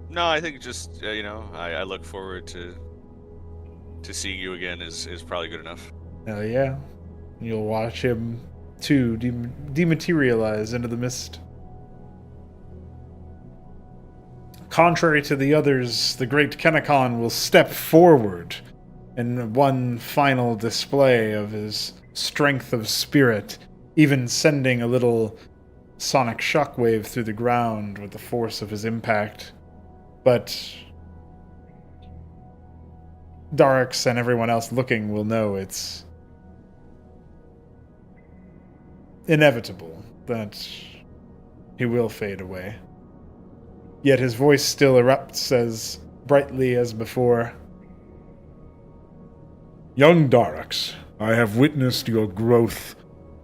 No, I think just I look forward to seeing you again is probably good enough. Hell yeah. You'll watch him too dematerialize into the mist. Contrary to the others, the great Kenakon will step forward in one final display of his strength of spirit, even sending a little sonic shockwave through the ground with the force of his impact. But Darks and everyone else looking will know it's inevitable that he will fade away. Yet his voice still erupts as brightly as before. Young Darax, I have witnessed your growth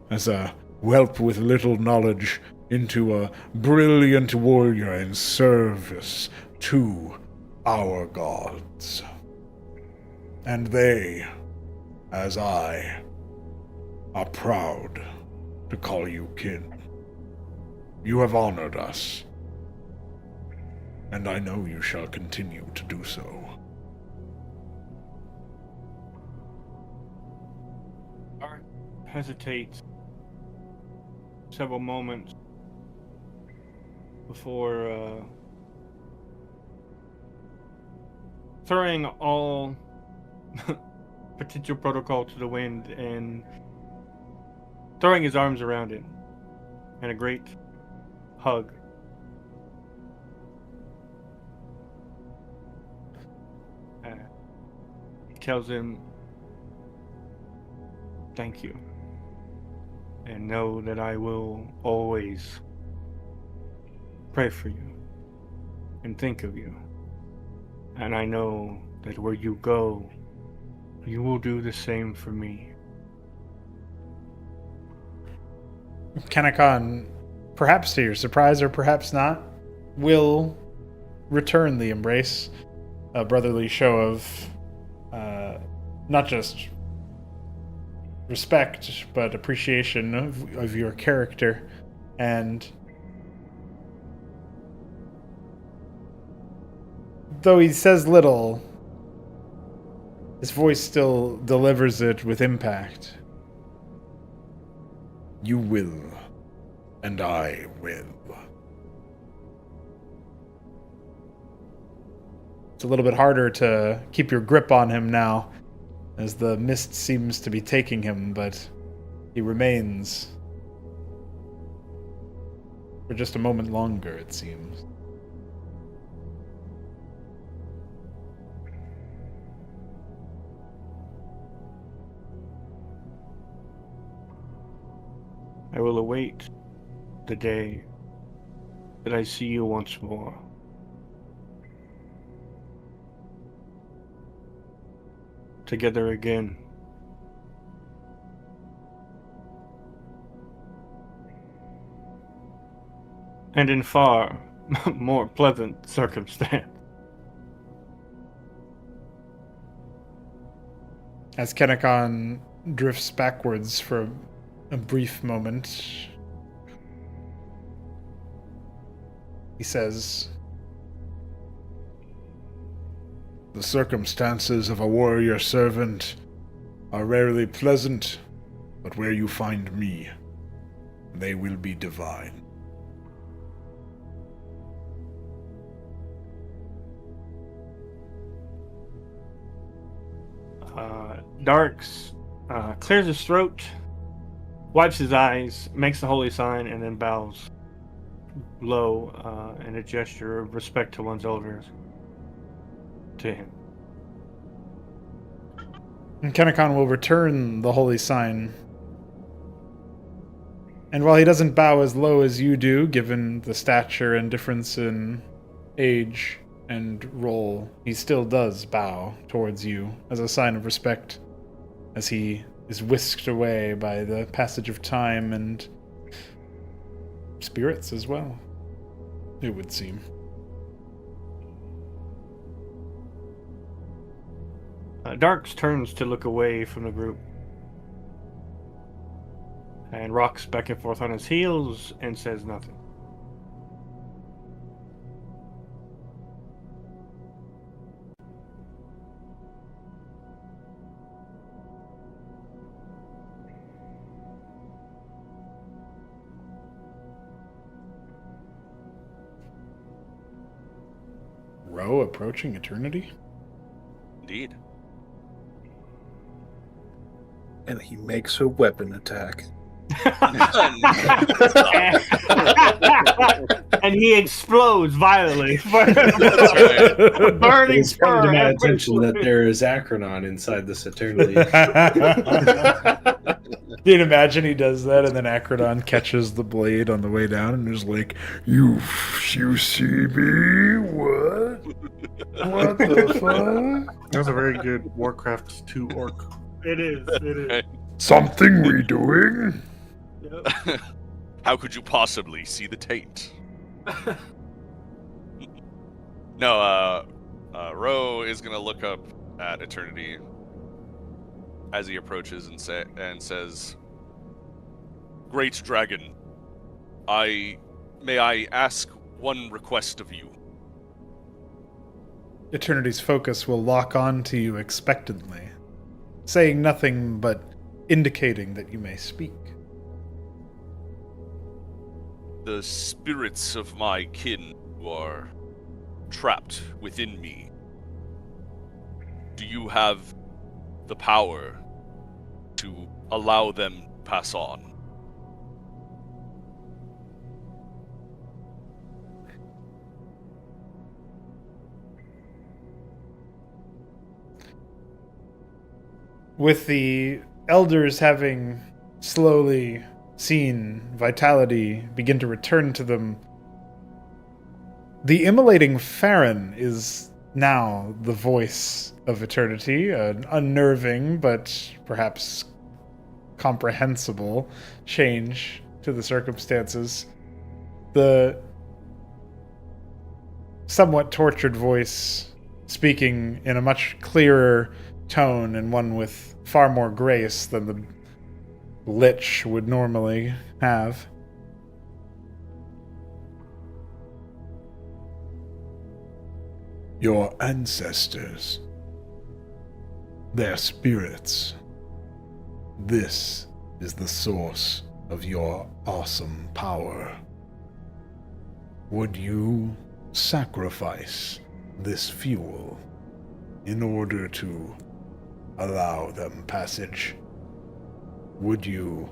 as a whelp with little knowledge into a brilliant warrior in service to our gods. And they, as I, are proud to call you kin. You have honored us, and I know you shall continue to do so. Art hesitates several moments before throwing all potential protocol to the wind and throwing his arms around it and a great hug. Tells him, thank you, and know that I will always pray for you and think of you. And I know that where you go, you will do the same for me. Kenakon, perhaps to your surprise or perhaps not, will return the embrace, a brotherly show of not just respect, but appreciation of your character. And though he says little, his voice still delivers it with impact. You will, and I will. It's a little bit harder to keep your grip on him now, as the mist seems to be taking him, but he remains for just a moment longer, it seems. I will await the day that I see you once more. Together again. And in far more pleasant circumstance. As Kenakon drifts backwards for a brief moment, he says, The circumstances of a warrior servant are rarely pleasant, but where you find me, they will be divine. Darks clears his throat, wipes his eyes, makes the holy sign, and then bows low in a gesture of respect to one's elders to him. and Kenakon will return the holy sign. And while he doesn't bow as low as you do, given the stature and difference in age and role, he still does bow towards you as a sign of respect. as he is whisked away by the passage of time and spirits as well, it would seem. Darks turns to look away from the group and rocks back and forth on his heels and says nothing. Ro approaching eternity? Indeed. And he makes a weapon attack. And he explodes violently. That's right. Burning It's come to my fur attention that everywhere. there is Acronon inside this eternity. You'd imagine he does that, and then Acrodon catches the blade on the way down and is like, You see me? What? What the fuck? That was a very good Warcraft 2 orc. It is. Something we doing? Yep. How could you possibly see the taint? No, Ro is gonna look up at Eternity as he approaches and says, "Great Dragon, may I ask one request of you?" Eternity's focus will lock on to you expectantly, saying nothing but indicating that you may speak. The spirits of my kin who are trapped within me. Do you have the power to allow them to pass on? With the elders having slowly seen vitality begin to return to them, the immolating Farron is now the voice of eternity, an unnerving but perhaps comprehensible change to the circumstances. The somewhat tortured voice speaking in a much clearer tone and one with far more grace than the Lich would normally have. Your ancestors. Their spirits. This is the source of your awesome power. Would you sacrifice this fuel in order to allow them passage? Would you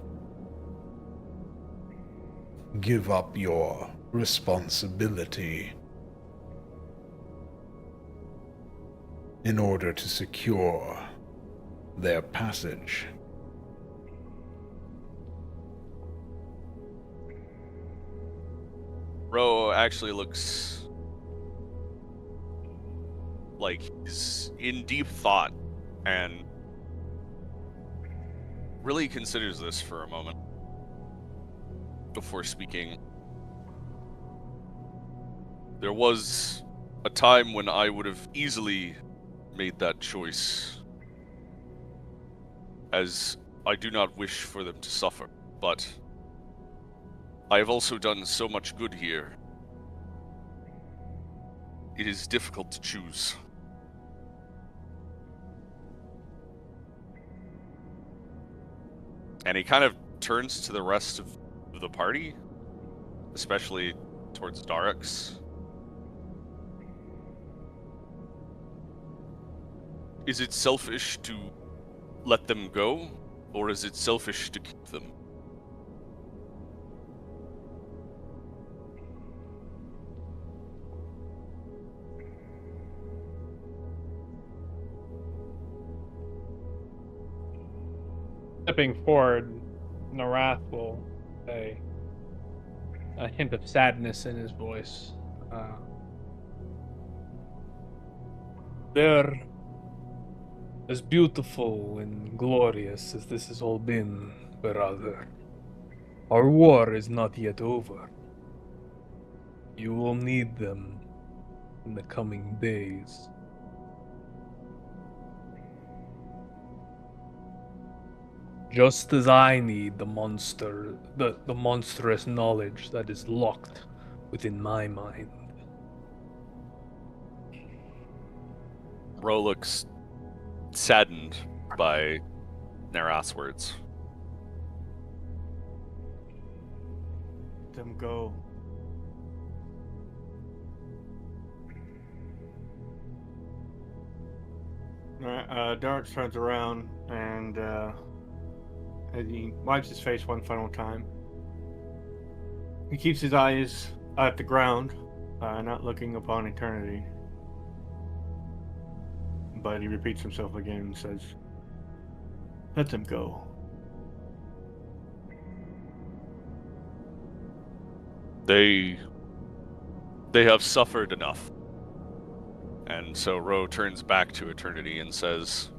give up your responsibility in order to secure their passage? Ro actually looks like he's in deep thought and really considers this for a moment before speaking. There was a time when I would have easily made that choice, as I do not wish for them to suffer, but I have also done so much good here. It is difficult to choose. And he kind of turns to the rest of the party, especially towards Darix. Is it selfish to let them go, or is it selfish to keep them? Stepping forward, Narath will say, a hint of sadness in his voice. There As beautiful and glorious as this has all been, brother, our war is not yet over. You will need them in the coming days. Just as I need the monstrous knowledge that is locked within my mind. Ro looks saddened by Narath's words. Let them go. Dark turns around and he wipes his face one final time. He keeps his eyes at the ground, not looking upon eternity. But he repeats himself again and says, "Let them go." They have suffered enough. And so Ro turns back to Eternity and says,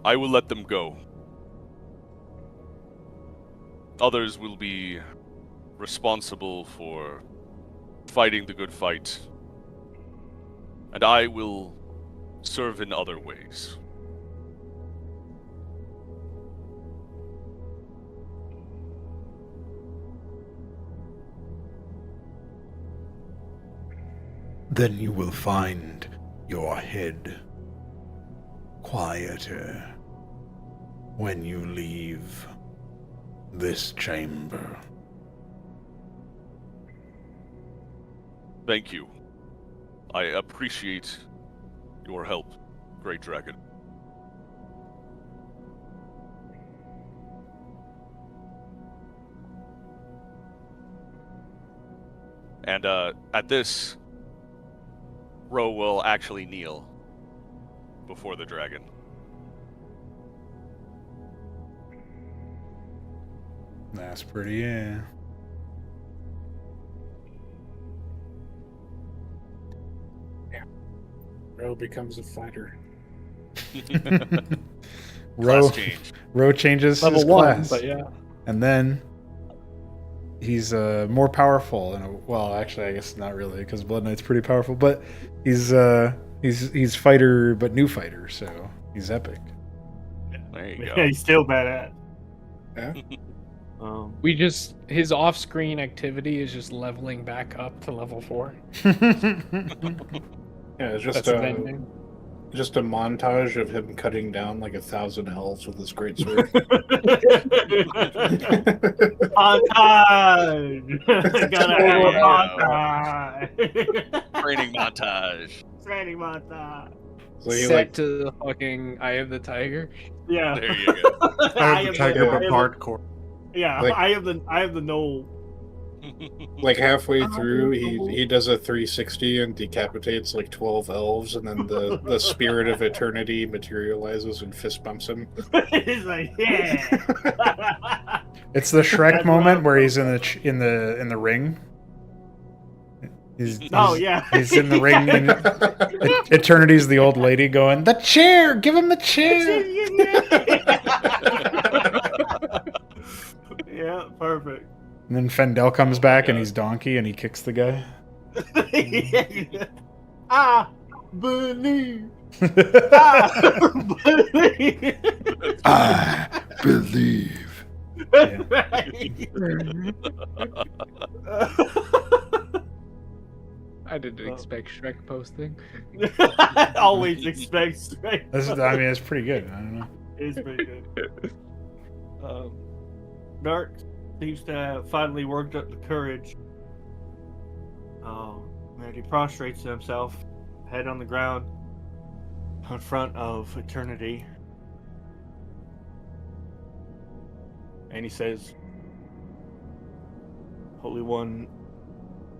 I will let them go. Others will be responsible for fighting the good fight. And I will serve in other ways. Then you will find your head quieter when you leave this chamber. Thank you. I appreciate your help, Great Dragon. And at this, Ro will actually kneel before the dragon. That's pretty, yeah. Ro becomes a fighter. Ro, Class change. Ro changes Level his 1, class. but yeah. And then he's more powerful. Well, actually, I guess not really, because Blood Knight's pretty powerful. But he's fighter, but new fighter, so he's epic. There you Yeah, go. he's still bad at. Yeah. His off-screen activity is just leveling back up to level 4. Yeah, it's That's amazing. just a montage of him cutting down like 1,000 elves with his great sword. Montage! Gotta have a montage! Training montage. Training montage. So he Set like to the fucking Eye of the Tiger. Yeah. There you go. I have the tiger, but hardcore. Yeah, Like- I have the knoll. like halfway through he does a 360 and decapitates like 12 elves, and then the spirit of eternity materializes and fist bumps him. He's like, yeah. It's the Shrek That's moment wild. where he's in the ring. He's yeah. he's in the ring, and Eternity's the old lady going, "The chair, give him the chair." Yeah, perfect. And then Fendel comes back and he's Donkey and he kicks the guy. I believe. I believe. I believe. I didn't expect Shrek posting. Always expect straight. It's pretty good. I don't know. It's pretty good. Dark seems to have finally worked up the courage. And he prostrates himself, head on the ground, in front of Eternity. And he says, Holy One,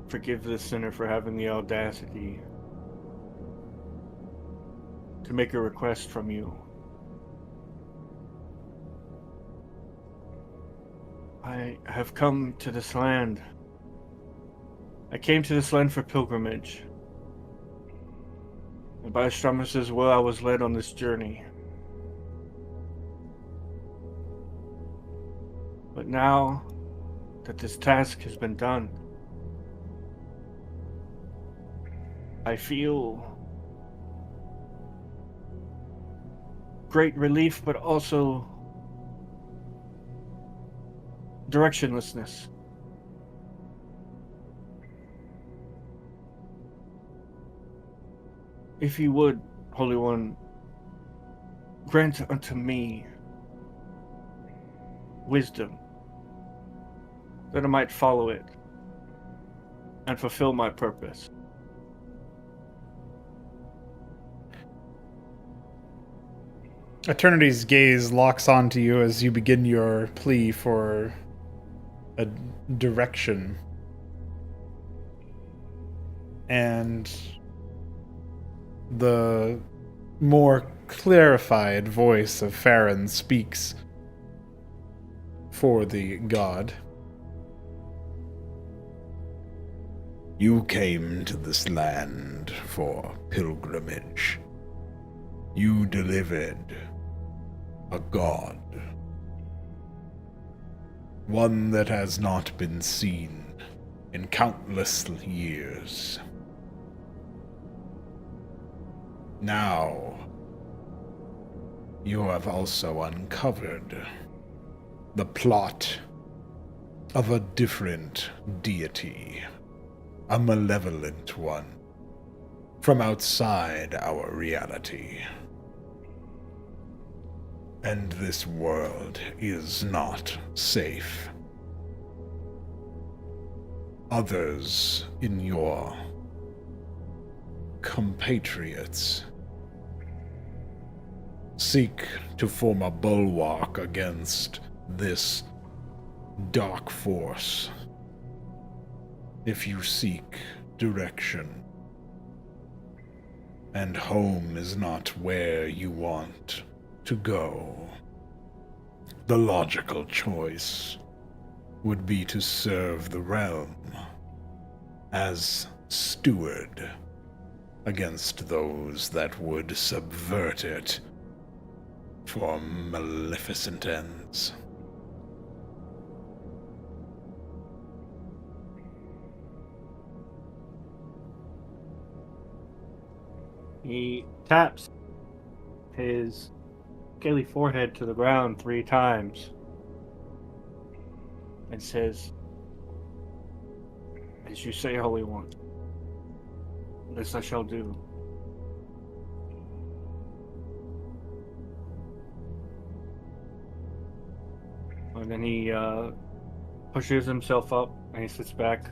forgive this sinner for having the audacity to make a request from you. I have come to this land. I came to this land for pilgrimage. And by Stramus' will, I was led on this journey. But now that this task has been done, I feel great relief, but also directionlessness. If you would, Holy One, grant unto me wisdom, that I might follow it and fulfill my purpose. Eternity's gaze locks onto you as you begin your plea for a direction. And the more clarified voice of Farron speaks for the god. You came to this land for pilgrimage. You delivered a god. One that has not been seen in countless years. Now, you have also uncovered the plot of a different deity, a malevolent one, from outside our reality. And this world is not safe. Others in your compatriots seek to form a bulwark against this dark force. If you seek direction, and home is not where you want to go, the logical choice would be to serve the realm as steward against those that would subvert it for maleficent ends. He taps his scaly forehead to the ground 3 times and says, "As you say, Holy One, this I shall do." And then he pushes himself up and he sits back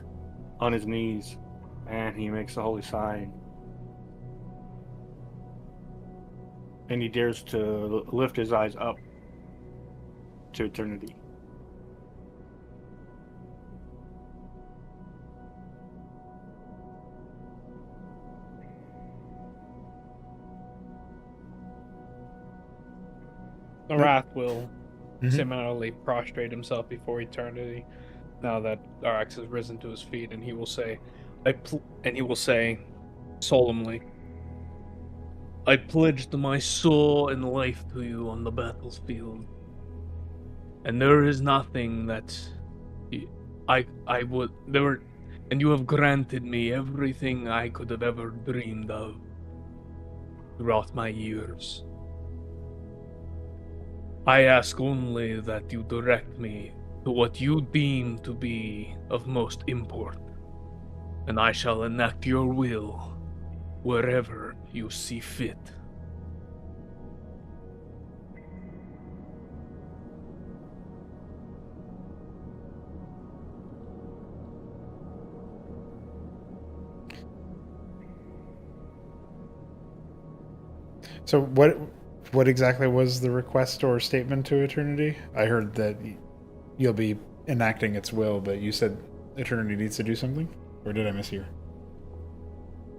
on his knees and he makes the holy sign. And he dares to lift his eyes up to eternity. The Wrath will similarly prostrate himself before eternity, now that Arax has risen to his feet, and he will say, solemnly, "I pledged my soul and life to you on the battlefield, and there is nothing that I would there, and you have granted me everything I could have ever dreamed of throughout my years. I ask only that you direct me to what you deem to be of most import, and I shall enact your will wherever you see fit." So what exactly was the request or statement to Eternity? I heard that you'll be enacting its will, but you said Eternity needs to do something? Or did I mishear?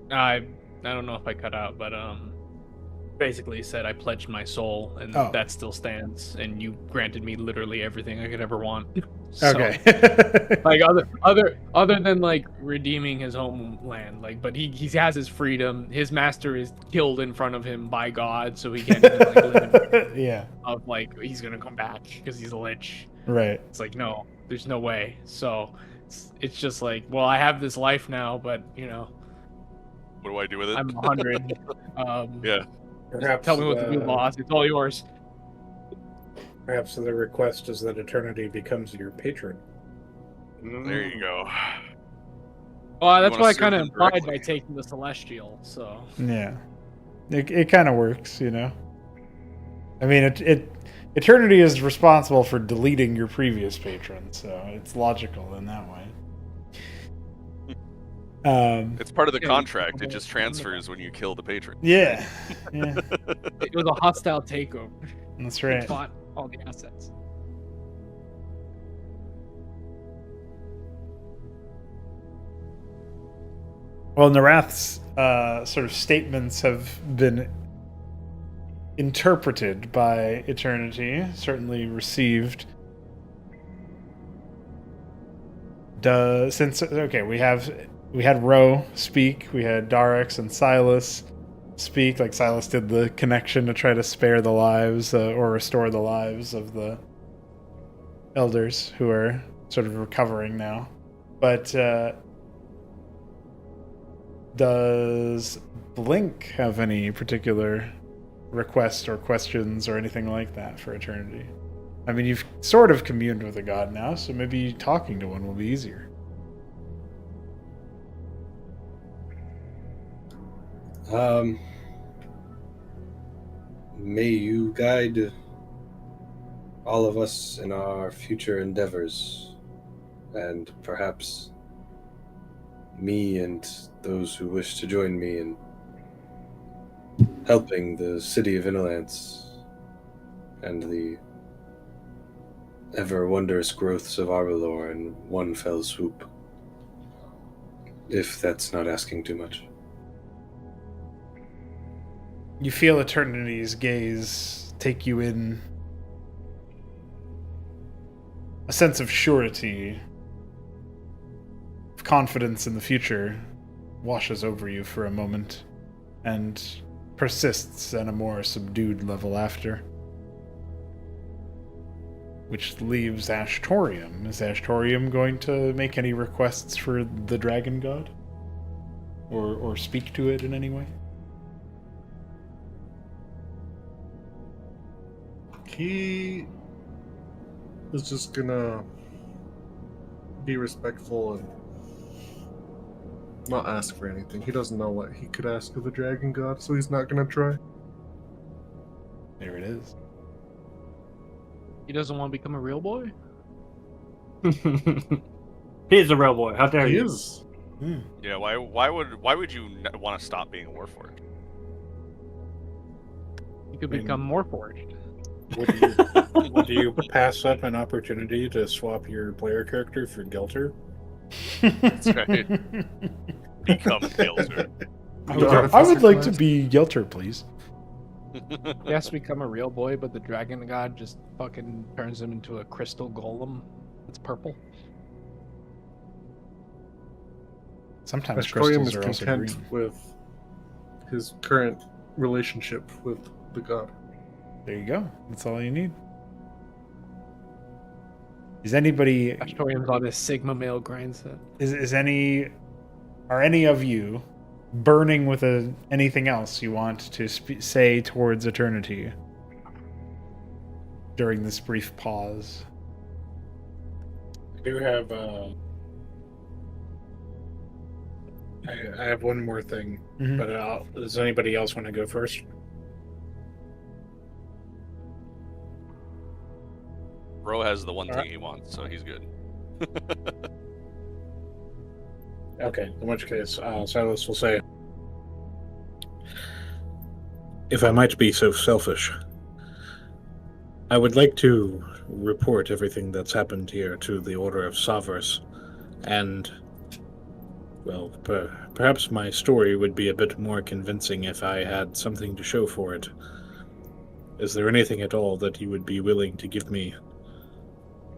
I don't know if I cut out, but basically said I pledged my soul, and Oh. that still stands, and you granted me literally everything I could ever want. So, Okay. like other than like redeeming his homeland, like, but he has his freedom. His master is killed in front of him by God, so he can't even like live in Yeah. of like he's gonna come back because he's a lich. Right. It's like no, there's no way. So it's just like, well, I have this life now, but you know, What do I do with it? I'm 100. Yeah. Perhaps Tell me what to do, boss. It's all yours. Perhaps the request is that Eternity becomes your patron. There you go. Well, that's wanna what I serve kind of them implied directly. by taking the celestial. So Yeah. It kind of works, you know. I mean, Eternity is responsible for deleting your previous patron, so it's logical in that way. It's part of the Yeah, contract. It just transfers when you kill the patron. Yeah. Yeah. it was a hostile takeover. That's We right. bought all the assets. Well, Narath's sort of statements have been interpreted by Eternity, certainly received. We had Ro speak, we had Darex and Silas speak. Like Silas did the connection to try to spare the lives or restore the lives of the elders who are sort of recovering now. But does Blink have any particular requests or questions or anything like that for Eternity? I mean, you've sort of communed with a god now, so maybe talking to one will be easier. May you guide all of us in our future endeavors, and perhaps me and those who wish to join me in helping the city of Inolance and the ever wondrous growths of Arbalor in one fell swoop. If that's not asking too much. You feel Eternity's gaze take you in. A sense of surety, of confidence in the future, washes over you for a moment, and persists at a more subdued level after. Which leaves Ashtorium. Is Ashtorium going to make any requests for the Dragon God? Or speak to it in any way? He is just gonna be respectful and not ask for anything. He doesn't know what he could ask of the Dragon God, so he's not gonna try. There it is. He doesn't want to become a real boy. He's a real boy. How dare He you? is. Yeah. Why would you want to stop being a warforged? He could I mean- become more forged. Would you pass up an opportunity to swap your player character for Gelter? That's right. Become Gilder. I would like to be Yelter, please. He has to become a real boy, but the dragon god just fucking turns him into a crystal golem. It's purple. Sometimes Ashtorium crystals is are also content green. with his current relationship with the god. There you go. That's all you need. Is anybody Ashtorium's on this Sigma male grind set. are any of you burning with anything else you want to say towards Eternity during this brief pause? I do have. I have one more thing, Mhm. but does anybody else want to go first? Bro has the one All thing right. he wants, so he's good. Okay, in which case, Silas will say, if I might be so selfish, I would like to report everything that's happened here to the Order of Savras, and, well, perhaps my story would be a bit more convincing if I had something to show for it. Is there anything at all that you would be willing to give me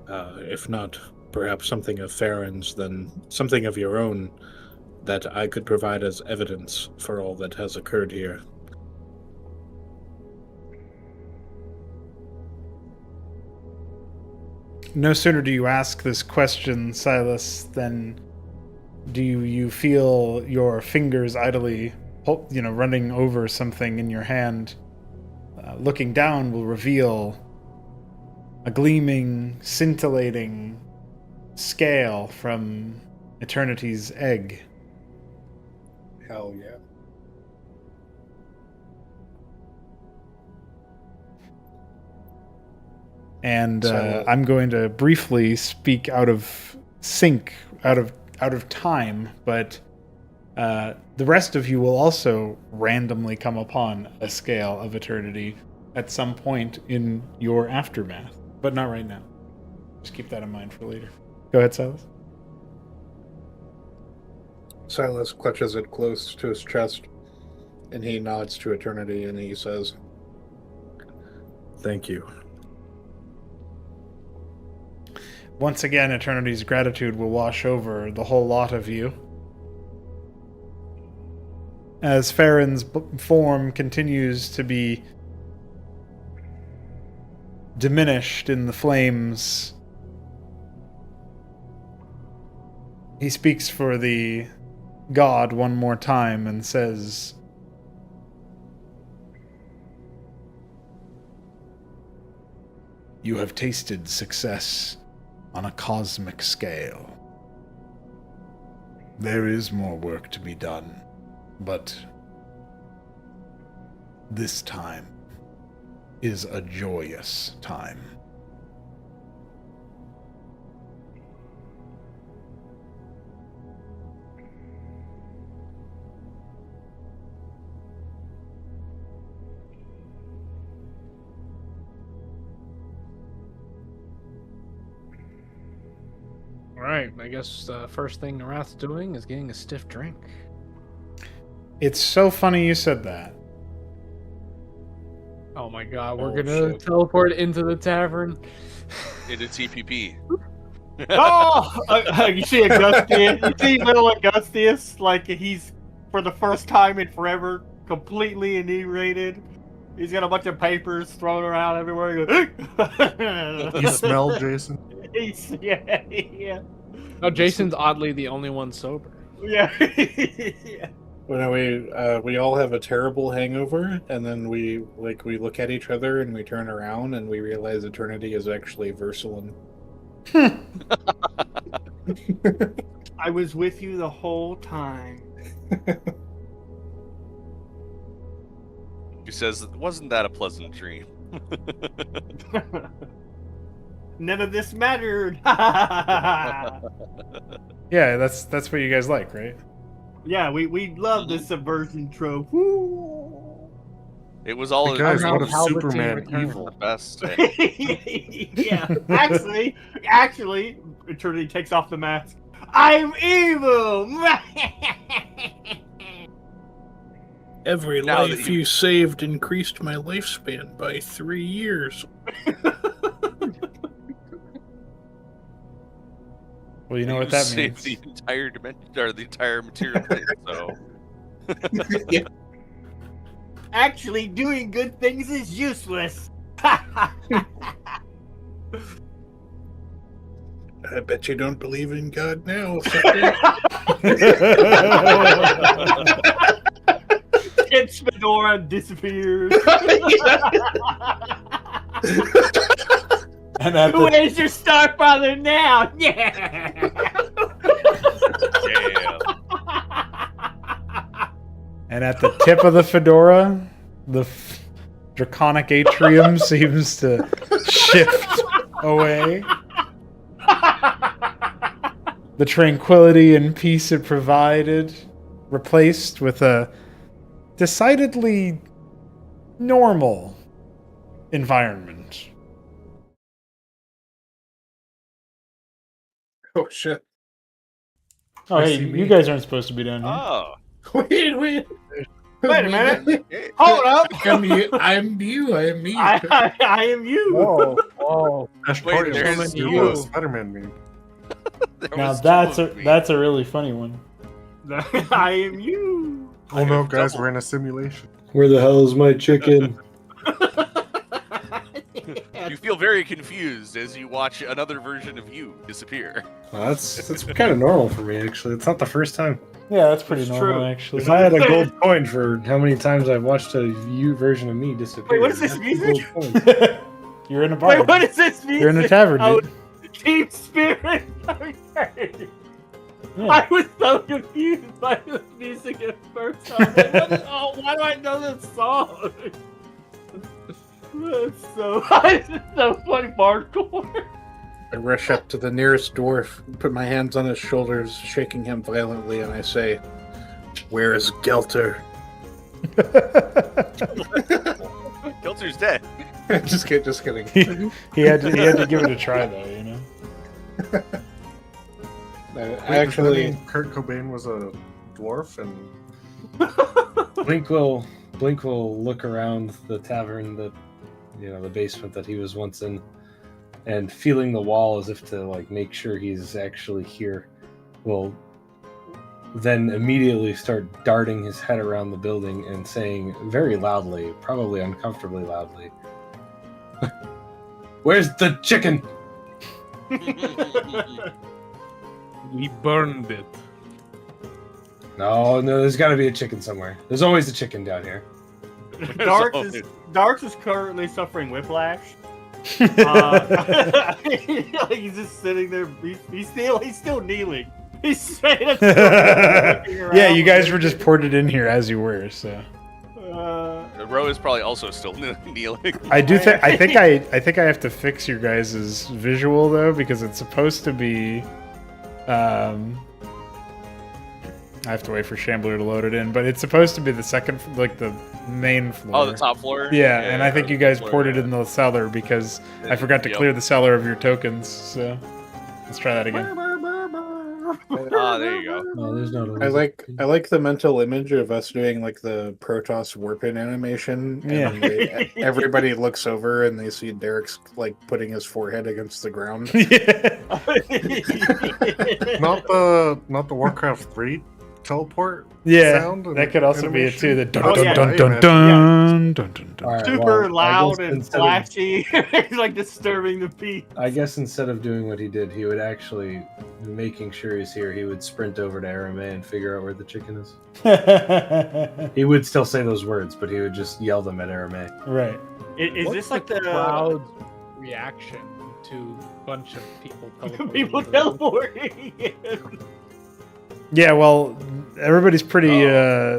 If not perhaps something of Farron's, then something of your own that I could provide as evidence for all that has occurred here. No sooner do you ask this question, Silas, than do you feel your fingers idly, running over something in your hand. Looking down will reveal a gleaming, scintillating scale from Eternity's egg. Hell yeah. And So- I'm going to briefly speak out of sync, out of time, but the rest of you will also randomly come upon a scale of eternity at some point in your aftermath, but not right now. Just keep that in mind for later. Go ahead, Silas. Silas clutches it close to his chest, and he nods to Eternity, and he says, "Thank you." Once again, Eternity's gratitude will wash over the whole lot of you. As Farron's form continues to be diminished in the flames, he speaks for the god one more time and says, You have tasted success on a cosmic scale. There is more work to be done, but this time is a joyous time. Alright, I guess the first thing Narath's doing is getting a stiff drink. "It's so funny you said that." Oh my god, we're Oh, gonna shit. teleport into the tavern. Into TPP. Oh, you see Augustius? You see little Augustius? Like he's for the first time in forever completely inebriated. He's got a bunch of papers thrown around everywhere. You smell, Jason? Yeah, yeah, Oh, Jason's oddly the only one sober. yeah. Yeah. When we all have a terrible hangover, and then we look at each other and we turn around and we realize Eternity is actually Versalin. I was with you the whole time. He says, "Wasn't that a pleasant dream?" None of this mattered. Yeah, that's what you guys like, right? Yeah, we love the subversion trope. Woo! It was all Hey guys, it what was if Palpatine Superman returns. the evil? best. Yeah, actually, Eternity takes off the mask. I'm evil. Every Now that life you- you saved increased my lifespan by 3 years. Well, you know what that saved means. the entire dimension or the entire material plane. So Actually, doing good things is useless. I bet you don't believe in God now, sucker. Gets fedora disappears. And at Who the, is your Starfather now? Yeah. yeah. and at the tip of the fedora, the draconic atrium seems to shift away. The tranquility and peace it provided, replaced with a decidedly normal environment. Oh shit. Oh, I hey, see you me. guys aren't supposed to be down here. Oh, Wait. Wait a minute. Hey, Hold up. I'm you. I'm you. I am me. I am you. Whoa, whoa. Ashtorian there's was you. still a Spider-Man meme. there Now was that's two a of me. that's a really funny one. I am you. Oh no, have guys, double. we're in a simulation. Where the hell is my chicken? You feel very confused as you watch another version of you disappear. Well, that's kind of normal for me, actually. It's not the first time. Yeah, that's pretty It's normal true. actually. If I had a gold coin for how many times I've watched a you version of me disappear, Wait, what is this that's music? a gold coin. You're in a bar. Wait, what is this music? You're in a tavern, Oh, dude. Team Spirit. Okay. Yeah. I was so confused by the music at first. I was like, why do I know this song? It's so funny, hardcore. I rush up to the nearest dwarf, put my hands on his shoulders, shaking him violently, and I say, "Where is Gelter?" Kilter's dead. just kidding. he had to give it a try though, you know. I Wait, actually, does that mean Kurt Cobain was a dwarf and Blink will look around the tavern that the basement that he was once in, and feeling the wall as if to like make sure he's actually here, will then immediately start darting his head around the building and saying very loudly, probably uncomfortably loudly, "Where's the chicken?" We burned it. No, there's got to be a chicken somewhere. There's always a chicken down here. Darks is currently suffering whiplash. He's just sitting there. He's still kneeling. He's straight up still looking around. Yeah, you guys were just ported in here as you were, so. Ro is probably also still kneeling. I think I have to fix your guys' visual though, because it's supposed to be I have to wait for Shambler to load it in, but it's supposed to be the second, like the main floor. Oh, the top floor? Yeah, and I think you guys floor, ported yeah. in the cellar because I forgot to Yep. clear the cellar of your tokens. So let's try that again. Ah, there you go. No, there's not. I like the mental image of us doing like the Protoss warping animation. And Yeah. then everybody looks over and they see Derek's like putting his forehead against the ground. Yeah. not the Warcraft 3 teleport Yeah, sound? that could also be it too. The dun Oh, dun yeah. dun dun dun dun dun dun. All right, Super well, I loud guess and instead of- flashy. He's like disturbing the peace. I guess instead of doing what he did, he would actually, making sure he's here, he would sprint over to Arame and figure out where the chicken is. He would still say those words, but he would just yell them at Arame. Right. Is What's this like the crowd's reaction to a bunch of people teleporting? people into the room? teleporting? Yeah, well, everybody's pretty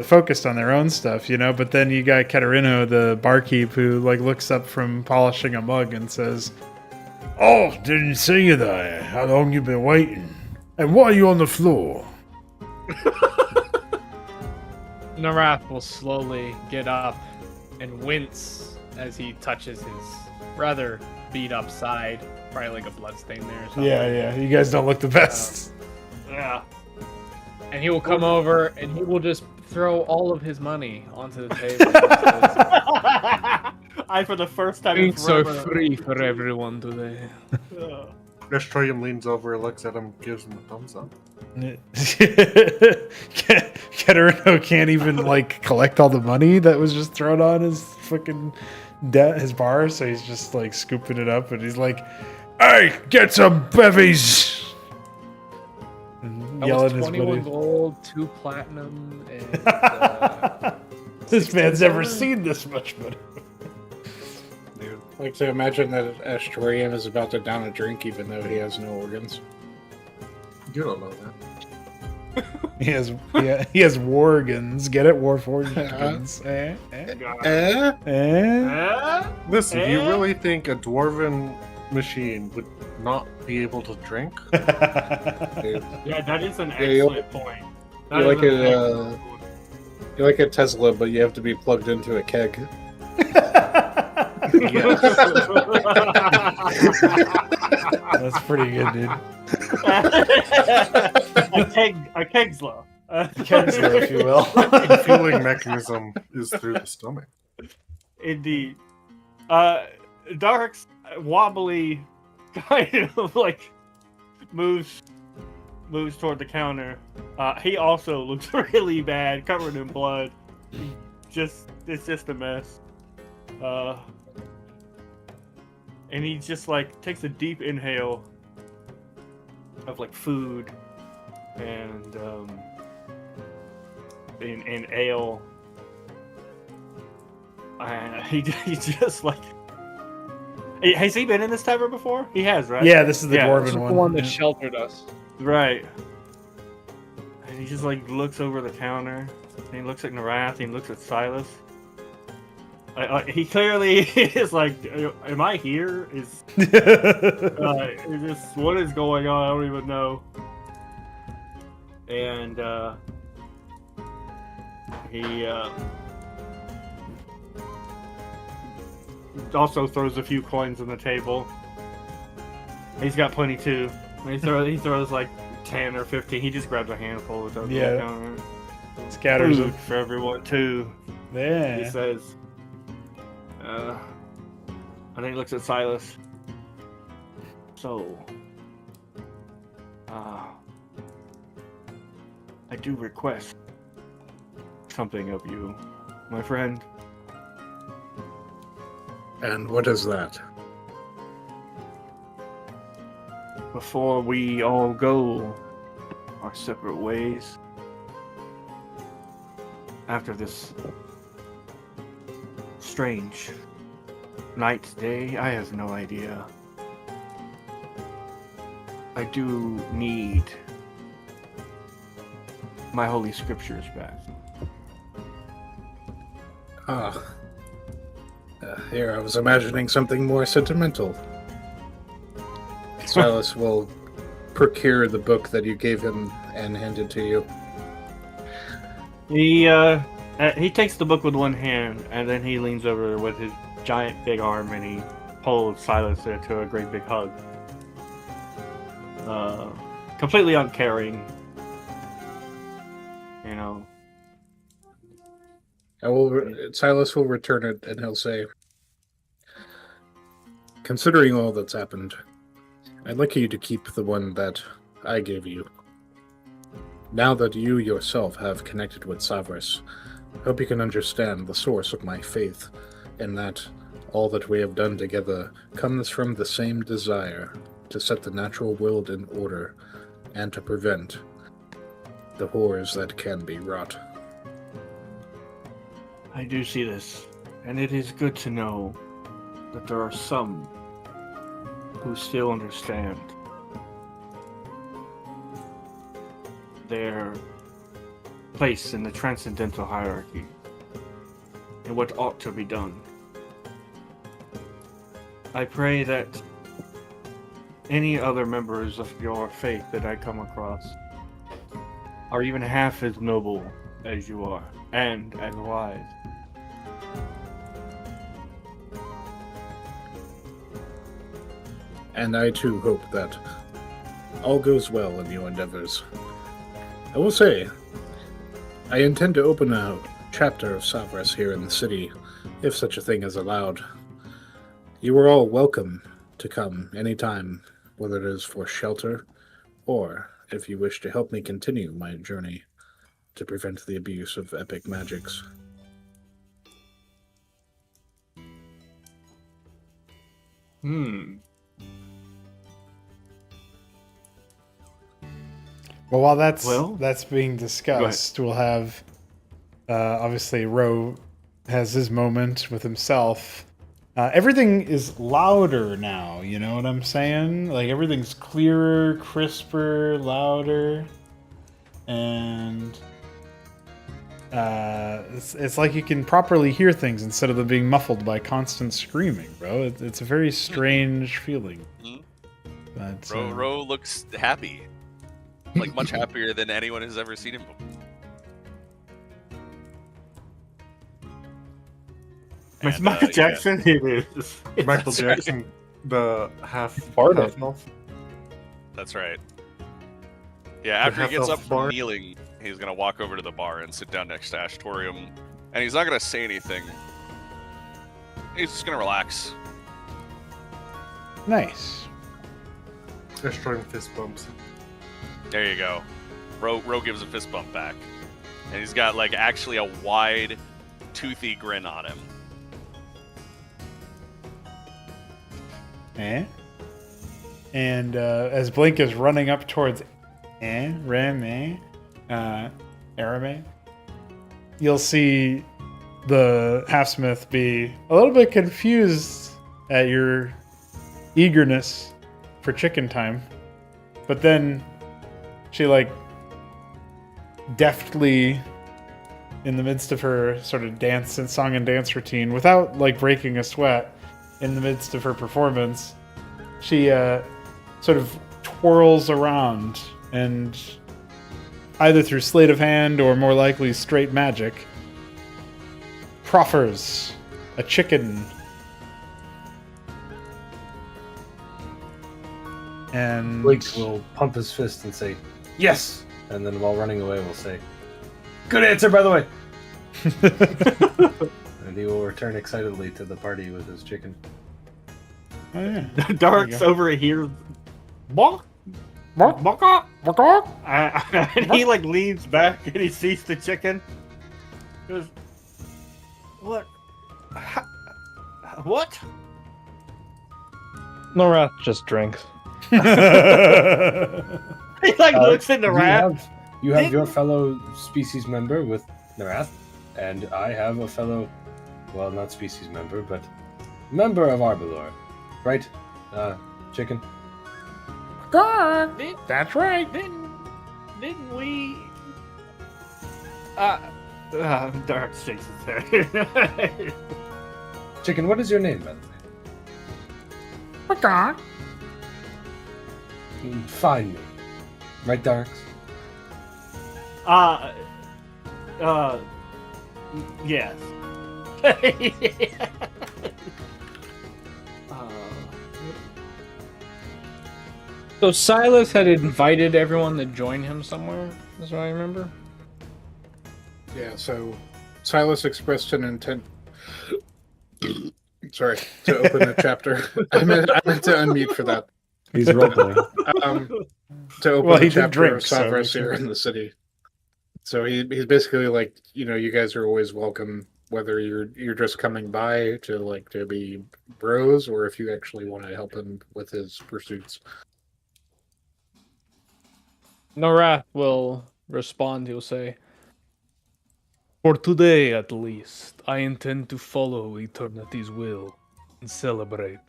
focused on their own stuff, you know. But then you got Katarino, the barkeep, who like looks up from polishing a mug and says, Oh, didn't see you there. How long you been waiting? And why are you on the floor? Narath will slowly get up and wince as he touches his rather beat up side. Probably like a bloodstain there or something. "Yeah, you guys don't look the best." Yeah. And he will come over and he will just throw all of his money onto the table. I, for the first time in Drinks are forever. free for everyone today. Destroyum leans over, looks at him, gives him a thumbs up. Katarino can't even like collect all the money that was just thrown on his fucking his bar, so he's just like scooping it up, and he's like, Hey, get some bevies! and That yelling was at his 21 buddy. gold, 2 platinum, and This man's 16 never silver? seen this much money. Dude, I like to imagine that Ashtorian is about to down a drink even though he has no organs. You don't know that. He has wargans. Get it, warforgans. Listen, do you Eh? really think a dwarven machine would not be able to drink? Dude, Yeah, that is an you'll- excellent point. you're like you're like a Tesla, but you have to be plugged into a keg. That's pretty good, dude. a Kegsla. Kensler, if you will. The fueling mechanism is through the stomach. Indeed. Dark's wobbly kind of like moves toward the counter. He also looks really bad, covered in blood. It's just a mess. And he just like takes a deep inhale of like food and ale. He just like. Has he been in this tavern before? He has, right? Yeah, this is the This dwarven is the one. one that Yeah. sheltered us. Right. And he just like looks over the counter. And he looks at Narath. He looks at Silas. He clearly is like, "Am I here? Is this what is going on? I don't even know." And he also throws a few coins on the table. He's got plenty too. He throws like 10 or 15. He just grabs a handful of those. Yeah. Scatters Food them. for everyone too. He Yeah. says, and then he looks at Silas. So, I do request something of you, my friend. And what is that? Before we all go our separate ways, after this strange night, day, I have no idea. I do need my holy scriptures back. Here, I was imagining something more sentimental. Silas will procure the book that you gave him and hand it to you. He takes the book with one hand, and then he leans over with his giant big arm, and he pulls Silas into a great big hug. Completely uncaring, you know. Silas will return it, and he'll say, "Considering all that's happened, I'd like you to keep the one that I gave you. Now that you yourself have connected with Savras, I hope you can understand the source of my faith, and that all that we have done together comes from the same desire to set the natural world in order and to prevent the horrors that can be wrought." I do see this, and it is good to know that there are some who still understand their place in the transcendental hierarchy and what ought to be done. I pray that any other members of your faith that I come across are even half as noble as you are, and as wise. And I too hope that all goes well in your endeavors. I will say, I intend to open a chapter of Savras here in the city, if such a thing is allowed. You are all welcome to come anytime, whether it is for shelter, or if you wish to help me continue my journey to prevent the abuse of epic magics. Well, while that's Well, being discussed, we'll have obviously Ro has his moment with himself. Everything is louder now. You know what I'm saying? Like everything's clearer, crisper, louder, and it's like you can properly hear things instead of them being muffled by constant screaming, bro. It's a very strange feeling. Mhm. But Ro looks happy. Like much happier than anyone has ever seen him before. It's And, Michael yeah. Jackson. It is. Michael That's right. Jackson, the half Part of elf. That's right. Yeah, after he half gets elf up from bar. kneeling, he's gonna walk over to the bar and sit down next to Ashtorium, and he's not gonna say anything. He's just gonna relax. Nice. Destroying fist bumps. There you go. Ro gives a fist bump back, and he's got like actually a wide, toothy grin on him. And as Blink is running up towards Arame, you'll see the half-smith be a little bit confused at your eagerness for chicken time. But then she, like, deftly, in the midst of her sort of dance and song and dance routine, without, like, breaking a sweat in the midst of her performance, she sort of twirls around and either through sleight of hand or more likely straight magic proffers a chicken. And Blake will pump his fist and say, "Yes!" And then while running away, will say, "Good answer, by the way!" And he will return excitedly to the party with his chicken. Oh, yeah. Dark's over here. Bonk! Bonk. Bonk! Bonk. And he like leans back and he sees the chicken. He goes, "What? What?" Norath just drinks. He like looks in the rat. You have your fellow species member with Narath, and I have a fellow, well, not species member, but member of Arbalor. Right? Chicken? That's right. Didn't we? Dark shakes his head. Chicken, what is your name, by the way? Find me. Right, Darks? Yes. So Silas had invited everyone to join him somewhere. That's what I remember. Yeah, so Silas expressed an intent. Sorry, to open the chapter. I meant to unmute for that. He's roleplaying. To open Well, the he did chapter drink, of so Savras it's here okay. in the city. So he's basically like, you guys are always welcome, whether you're just coming by to be bros, or if you actually want to help him with his pursuits. Norath will respond. He'll say, "For today, at least, I intend to follow Eternity's will and celebrate.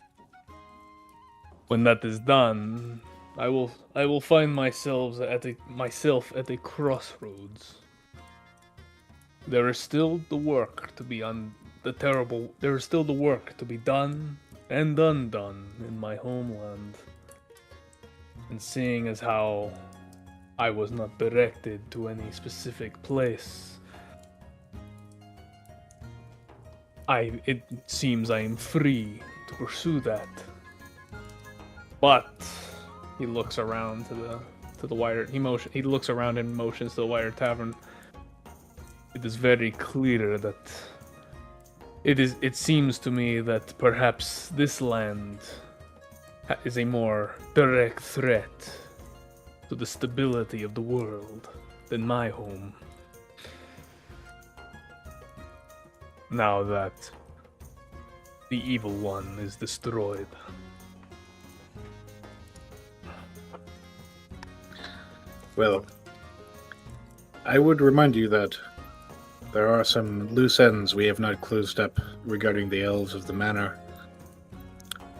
When that is done, I will find myself at a crossroads. There is still the work to be there is still the work to be done and undone in my homeland. And seeing as how I was not directed to any specific place, it seems I am free to pursue that. But he looks around to the wider he looks around and motions to the wider tavern. It is very clear that it seems to me that perhaps this land is a more direct threat to the stability of the world than my home. Now that the evil one is destroyed." Well, I would remind you that there are some loose ends we have not closed up regarding the elves of the manor.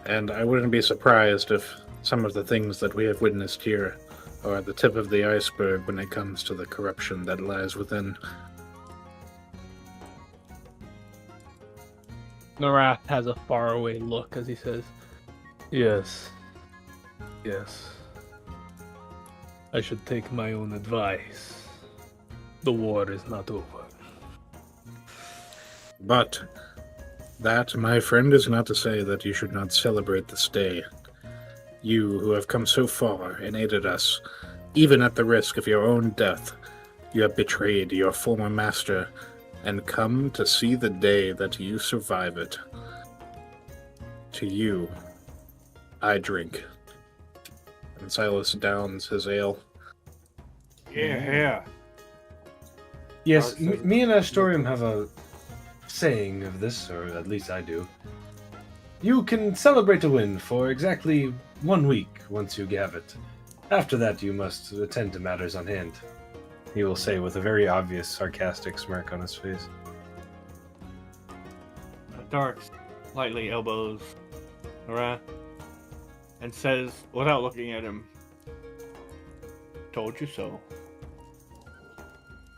And I wouldn't be surprised if some of the things that we have witnessed here are at the tip of the iceberg when it comes to the corruption that lies within. Norath has a faraway look as he says, Yes. I should take my own advice. The war is not over." But that, my friend, is not to say that you should not celebrate this day. You, who have come so far and aided us, Even at the risk of your own death, you have betrayed your former master and come to see the day that you survive it. To you, I drink. And Silas downs his ale. Yeah. Yes, me and Astorium have a saying of this, or at least I do. You can celebrate a win for exactly 1 week once you have it. After that, you must attend to matters on hand, he will say with a very obvious sarcastic smirk on his face. Dark lightly elbows Arath and says, without looking at him, "Told you so."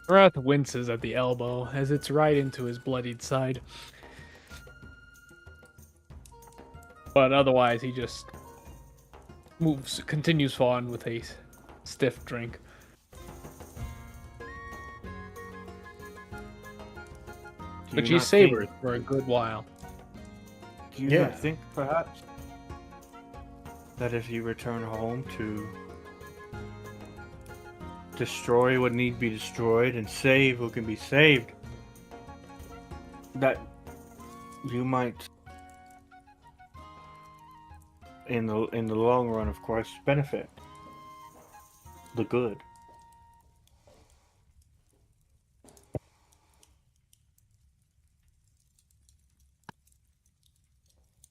Arath winces at the elbow as it's right into his bloodied side. But otherwise, he just continues on with a stiff drink. But she savors for a good while. Do you not think, perhaps, that if you return home to destroy what need be destroyed and save who can be saved, that you might, in the long run, of course, benefit the good?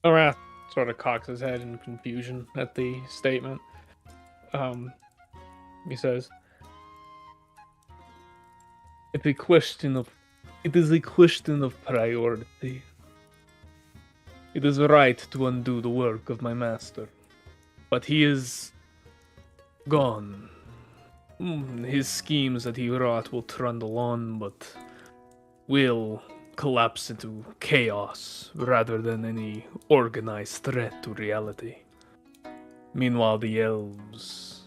Arath sort of cocks his head in confusion at the statement. He says, it is a question of priority. It is right to undo the work of my master, but he is gone. His schemes that he wrought will trundle on, but will collapse into chaos rather than any organized threat to reality. Meanwhile, the elves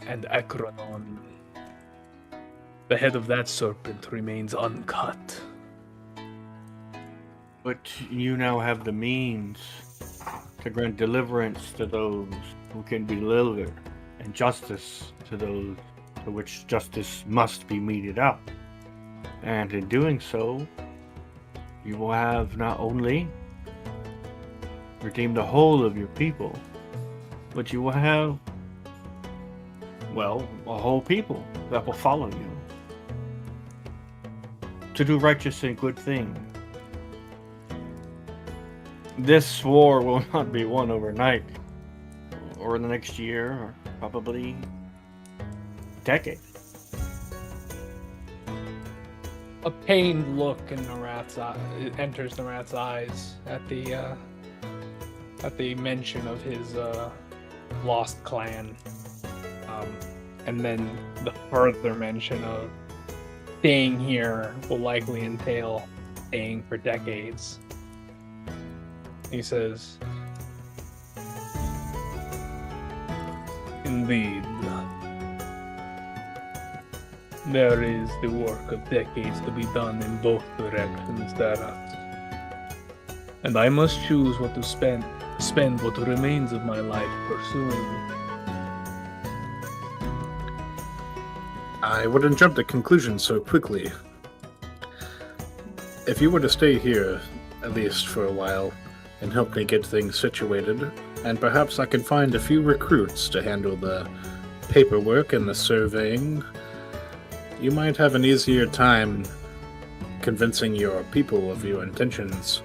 and Akronon, the head of that serpent remains uncut. But you now have the means to grant deliverance to those who can be delivered, and justice to those to which justice must be meted out. And in doing so, you will have not only redeemed the whole of your people, but you will have, well, a whole people that will follow you to do righteous and good things. This war will not be won overnight, or in the next year, or probably decade. A pained look in enters Narath's eyes at the mention of his lost clan, and then the further mention of staying here will likely entail staying for decades. He says, "Indeed. There is the work of decades to be done in both directions, Darat. And I must choose what to spend what remains of my life pursuing." I wouldn't jump to conclusions so quickly. If you were to stay here, at least for a while, and help me get things situated, and perhaps I can find a few recruits to handle the paperwork and the surveying, you might have an easier time convincing your people of your intentions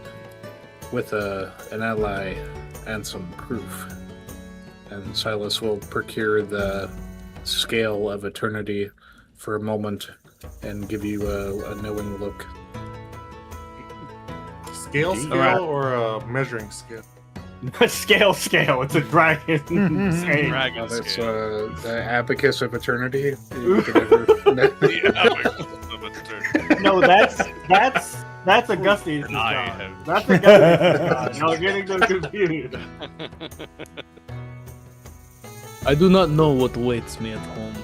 with an ally and some proof. And Silas will procure the scale of eternity for a moment and give you a knowing look. Scale or a measuring scale? Scale. It's a dragon. Scale. Dragon That's scale. the abacus of eternity. The abacus of eternity. No, that's Augustine's And I god. have- That's Augustine's god. Y'all getting them confused. I do not know what awaits me at home.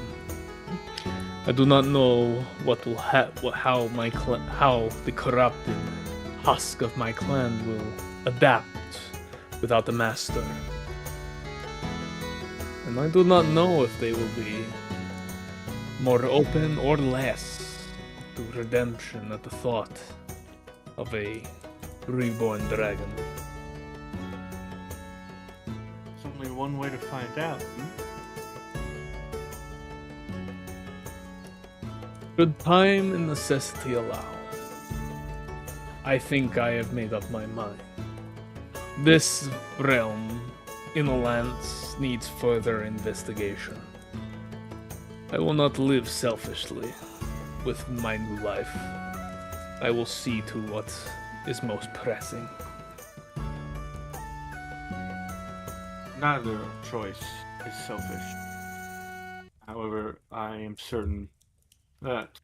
I do not know what will how the corrupted husk of my clan will adapt without the master. And and I do not know if they will be more open or less to redemption at the thought of a reborn dragon. There's only one way to find out. Should time and necessity allow, I think I have made up my mind. This realm, Inolance, needs further investigation. I will not live selfishly with my new life. I will see to what is most pressing. Neither choice is selfish. However, I am certain that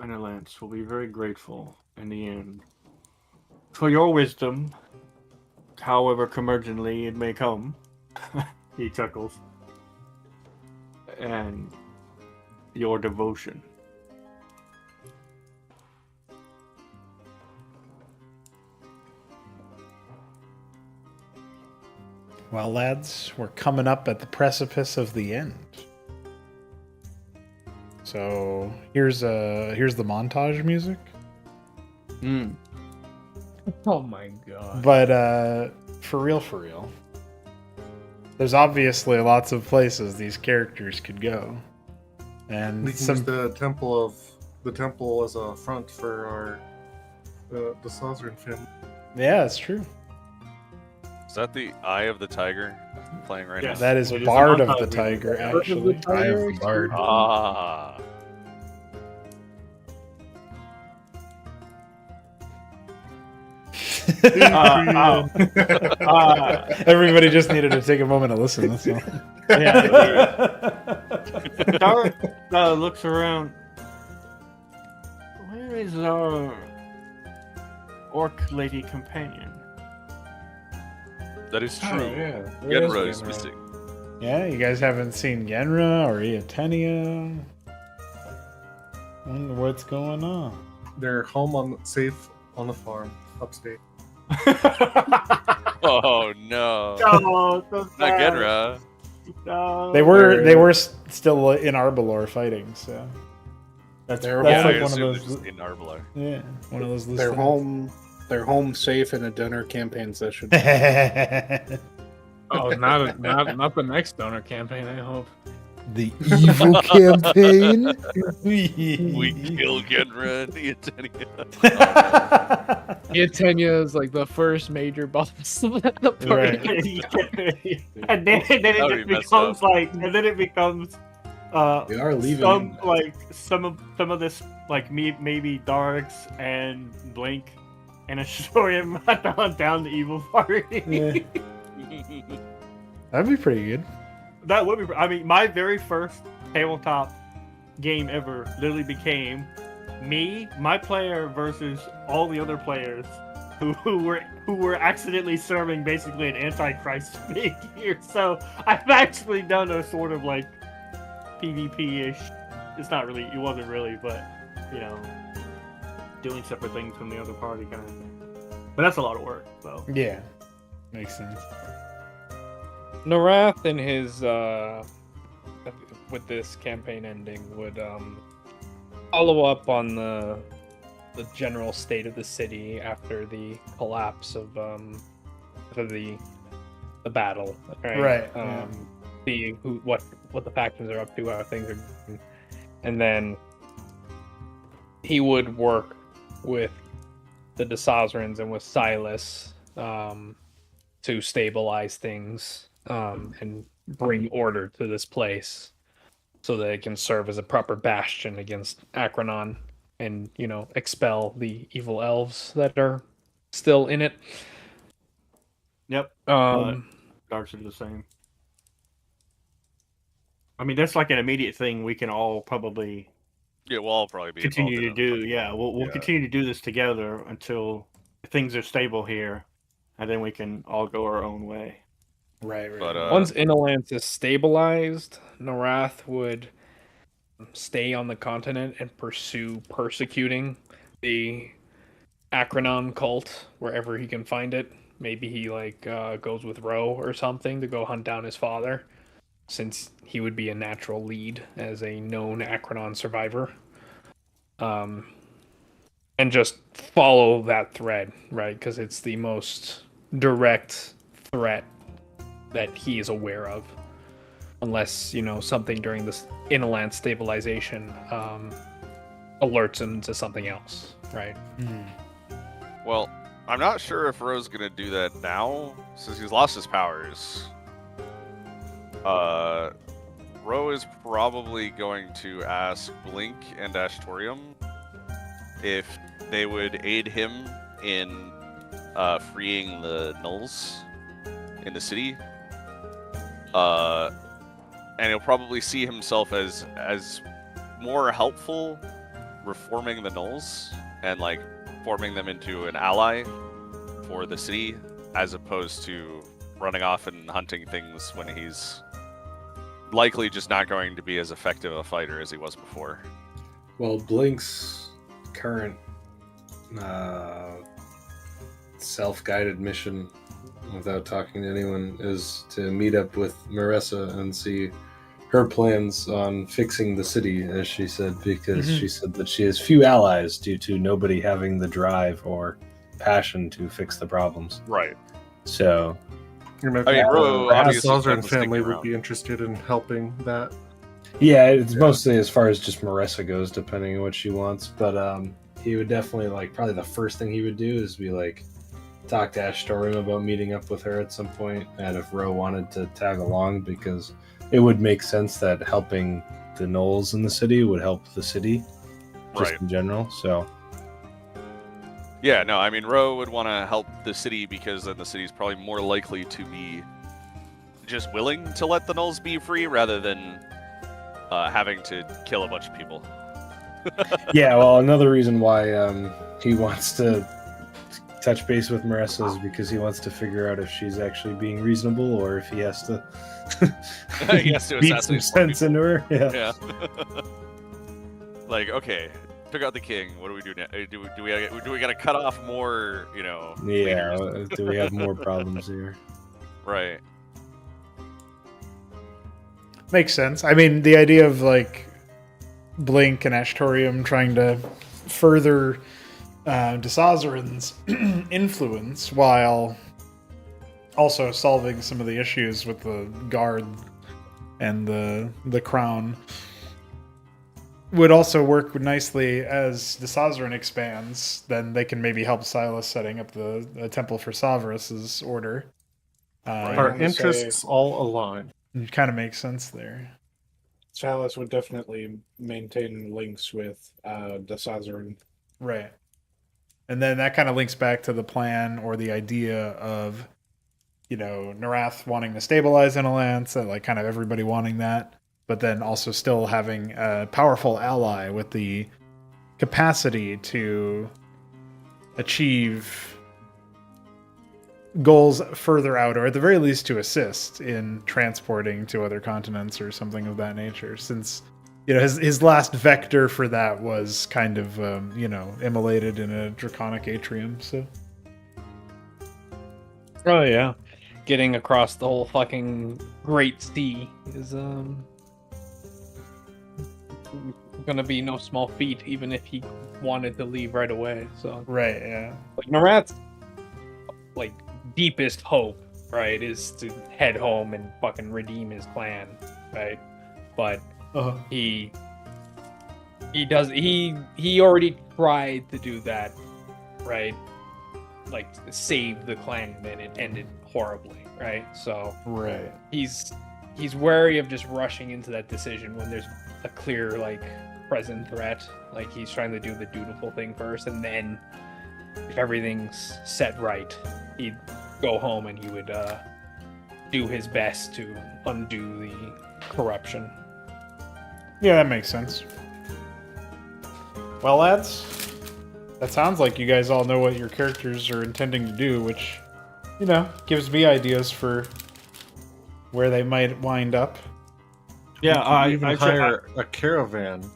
Inolance will be very grateful in the end for your wisdom, however curmudgeonly it may come. He chuckles. And your devotion. Well, lads, we're coming up at the precipice of the end. So here's the montage music. Oh my god. But for real, there's obviously lots of places these characters could go, and We can use the temple as a front for our the Sazarin family. Yeah, it's true. Is that the Eye of the Tiger playing right Yes. That is It is Bard a of the montage. Tiger, actually. I have the bard. now? Ah. Everybody just needed to take a moment to listen. That's all. Dark looks around. Where is our orc lady companion? That is Oh, true. yeah. Genra is missing. Yeah, you guys haven't seen Yenra or E29. Wonder what's going on. They're home safe on the farm upstate. Oh no. No, so Not sad. Genra. No. They were still in Arbalor fighting, so that's They're that's Yeah, I like one of assume they're those. just in Arbala. Yeah, one of those. loose They're things. home. They're home safe in a dinner campaign session. Oh, not the next donor campaign, I hope. The evil campaign. We kill Genra and Eotenia. Eotenia is like the first major boss of the party. And then That it would just be messed becomes up. like, and then it becomes We are leaving. some of this like maybe Darks and Blink and a story of hunt down the evil party. Yeah. That'd be pretty good. That would be. I mean, my very first tabletop game ever literally became me, my player versus all the other players who were accidentally serving basically an Antichrist figure. So I've actually done a sort of like PvP-ish. It wasn't really, but you know, doing separate things from the other party kind of thing. But that's a lot of work. So Yeah, makes sense. Narath in his with this campaign ending would follow up on the general state of the city after the collapse of the battle, right? Right, yeah. See what the factions are up to, how things are going. And then he would work with the Desazarins and with Silas to stabilize things and bring order to this place so that it can serve as a proper bastion against Akranon and, you know, expel the evil elves that are still in it. yep, Darks are the same. I mean, that's like an immediate thing we can all probably Yeah, we'll all probably be continue to involved in do. it. Yeah, we'll Yeah. continue to do this together until things are stable here, and then we can all go our own way. Right. But Once Inolance is stabilized, Narath would stay on the continent and pursue persecuting the Akranon cult wherever he can find it. Maybe he goes with Ro or something to go hunt down his father. since he would be a natural lead as a known Acronon survivor. And just follow that thread, right? Because it's the most direct threat that he is aware of. Unless, something during this inland stabilization alerts him to something else, right? Well, I'm not sure if Ro's gonna do that now, since he's lost his powers. Ro is probably going to ask Blink and Ashtorium if they would aid him in freeing the nulls in the city. And he'll probably see himself as more helpful reforming the nulls and like forming them into an ally for the city, as opposed to running off and hunting things when he's likely just not going to be as effective a fighter as he was before. Well, Blink's current self-guided mission, without talking to anyone, is to meet up with Marissa and see her plans on fixing the city, as she said, because she said that she has few allies due to nobody having the drive or passion to fix the problems. Right. So, I mean, Ro, perhaps obviously, Sazarin is sticking family would around. be interested in helping that. yeah, it's mostly as far as just Marissa goes, depending on what she wants. But he would definitely, like, probably the first thing he would do is be like, talk to Ashtorium about meeting up with her at some point, and if Ro wanted to tag along, because it would make sense that helping the gnolls in the city would help the city, just Right. in general. So, Yeah, no, I mean, Ro would want to help the city because then the city's probably more likely to be just willing to let the nulls be free rather than having to kill a bunch of people. yeah, well, another reason why he wants to touch base with Marissa is because he wants to figure out if she's actually being reasonable or if he has to He has to beat some assassinate more sense into her. Yeah. Yeah. Like, okay, took out the king. What do we do now? Do we gotta cut off more? Yeah. leaders? Do we have more problems here? Right. Makes sense. I mean, the idea of like Blink and Ashtorium trying to further Sazarin's influence while also solving some of the issues with the guard and the crown would also work nicely as the Sazarin expands. Then they can maybe help Silas setting up the temple for Savarus's order. Our gonna say- interests all align. It kind of makes sense there. Silas would definitely maintain links with the Sazarin. Right. And then that kind of links back to the plan or the idea of, Narath wanting to stabilize Inalance, and like kind of everybody wanting that, but then also still having a powerful ally with the capacity to achieve goals further out, or at the very least to assist in transporting to other continents or something of that nature, since his last vector for that was kind of immolated in a draconic atrium. So Oh yeah, getting across the whole fucking Great Sea is gonna be no small feat, even if he wanted to leave right away. So right, yeah, like Narath's like deepest hope, right, is to head home and fucking redeem his clan, right? But he already tried to do that, right? Like save the clan, and it ended horribly, right? So right, he's wary of just rushing into that decision when there's a clear like present threat. Like he's trying to do the dutiful thing first, and then if everything's set right, he'd go home and he would do his best to undo the corruption. yeah, that makes sense. Well, lads, that sounds like you guys all know what your characters are intending to do, which gives me ideas for where they might wind up. Yeah, I even should, hire a caravan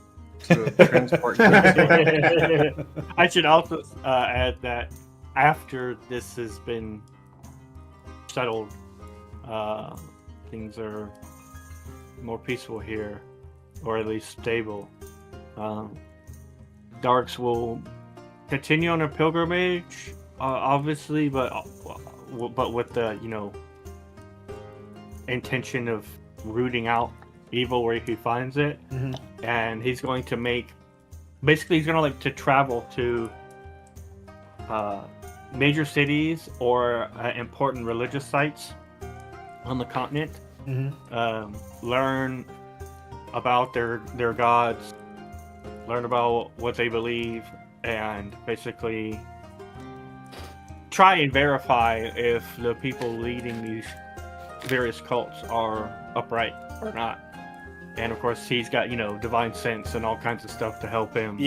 to transport them. I should also add that after this has been settled, things are more peaceful here, or at least stable. Darks will continue on their pilgrimage, obviously, but with the intention of rooting out evil where he finds it. And he's going to to travel to major cities or important religious sites on the continent. Learn about their gods, learn about what they believe, and basically try and verify if the people leading these various cults are upright or not. And of course, he's got divine sense and all kinds of stuff to help him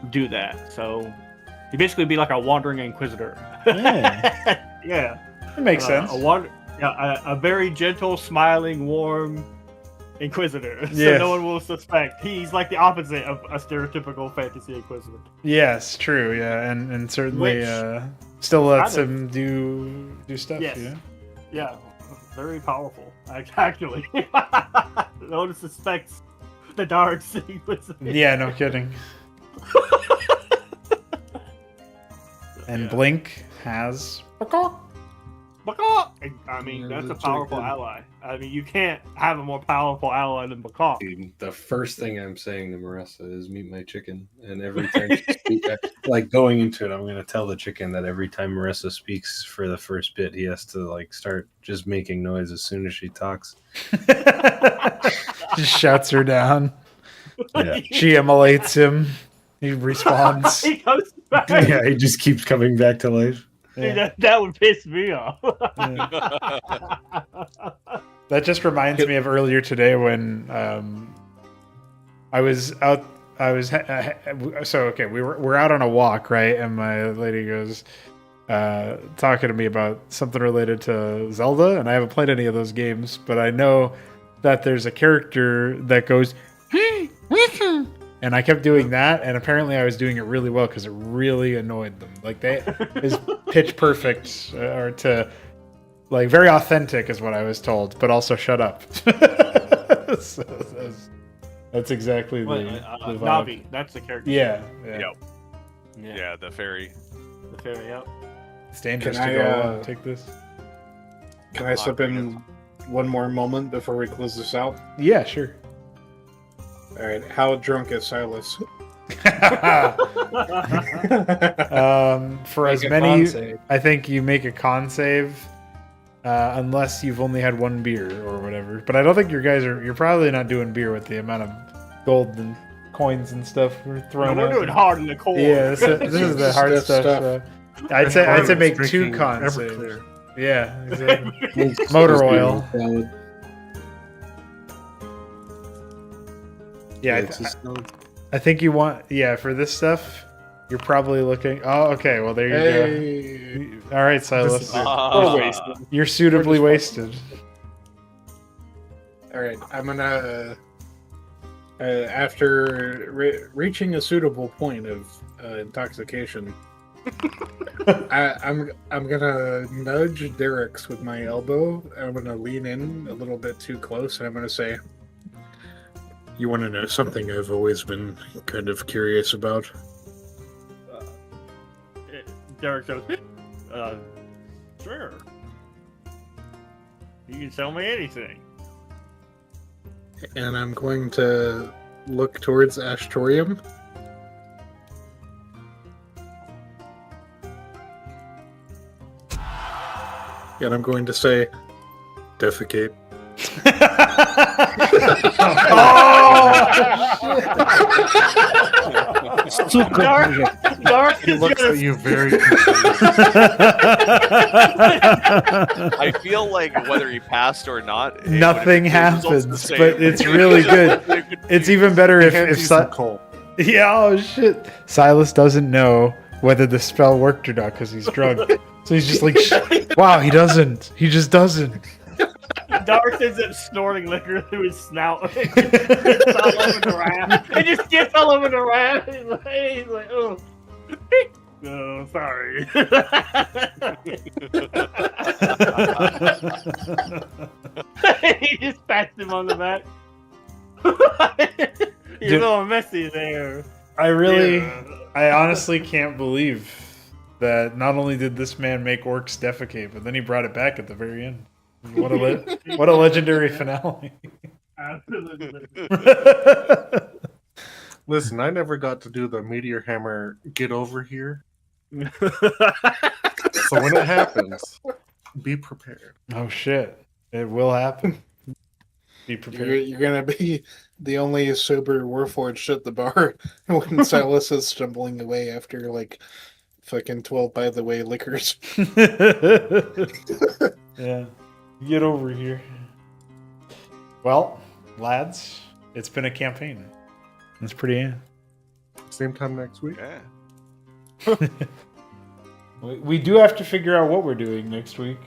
do that. So he basically be like a wandering inquisitor. Yeah, it makes sense. A very gentle, smiling, warm inquisitor. So Yes. no one will suspect. He's like the opposite of a stereotypical fantasy inquisitor. Yes, true. Yeah, and certainly still lets him do stuff. Yes. Yeah. Very powerful, actually. No one suspects the dark inquisitor. Yeah, no kidding. And Blink has. I mean, that's a that's powerful really good. ally. I mean, you can't have a more powerful ally than Bakar. The first thing I'm saying to Marissa is meet my chicken. And every time she speaks, like going into it, I'm going to tell the chicken that every time Marissa speaks for the first bit, he has to start just making noise as soon as she talks. Just shuts her down. Yeah. She immolates him. He responds. He goes back. Yeah, he just keeps coming back to life. Dude, that would piss me off. That just reminds me of earlier today when I was out. We're out on a walk, right? And my lady goes talking to me about something related to Zelda, and I haven't played any of those games, but I know that there's a character that goes, and I kept doing that, and apparently I was doing it really well because it really annoyed them. Like is pitch perfect or to very authentic is what I was told, but also shut up. So that's exactly the vibe. Navi, that's the character. Yeah. Yeah, the fairy. The fairy, yep. It's dangerous Can to I, go take this. Can I slip in one more moment before we close this out? Yeah, sure. All right. How drunk is Silas? For as Make a many, con save. I think you make a con save, unless you've only had one beer or whatever. But I don't think you're probably not doing beer with the amount of gold and coins and stuff we're throwing We're out doing there. hard in the core. Yeah, this is the hard That's stuff. stuff. I'd say make two Drinking con saves. Everclear. Yeah, exactly. Motor oil. Yeah, I think you want. Yeah, for this stuff, you're probably looking. Oh, okay. Well, there you go. All right, Silas. We're wasted. You're suitably We're just wasted. All right. I'm gonna. After reaching a suitable point of intoxication, I'm gonna nudge Derek's with my elbow. I'm gonna lean in a little bit too close, and I'm gonna say, You want to know something I've always been kind of curious about? Derek goes, sure. You can tell me anything. and I'm going to look towards Ashtorium. And I'm going to say, defecate. Dark He is looks gonna at you very. I feel like whether he passed or not, it Nothing would've been- the results happens, the same. but it's really good. It's even better if Hands you some coal. Yeah, oh shit. Silas doesn't know whether the spell worked or not because he's drunk. So he's just like, wow, he doesn't. He just doesn't. Dark ends up snorting liquor through his snout. It's all over the raft. It just gets all over the raft. He's like, oh. Oh, sorry. He just pats him on the back. You're Dude. a little messy there. I honestly can't believe that not only did this man make orcs defecate, but then he brought it back at the very end. What a legendary finale. Absolutely. Listen, I never got to do the meteor hammer get over here. So when it happens, be prepared. Oh shit. It will happen. Be prepared. You're gonna be the only sober warforged at the bar when Silas is stumbling away after like fucking 12 by the way liquors. Yeah. Get over here. Well, lads, it's been a campaign. That's pretty. Same time next week. Yeah. We do have to figure out what we're doing next week,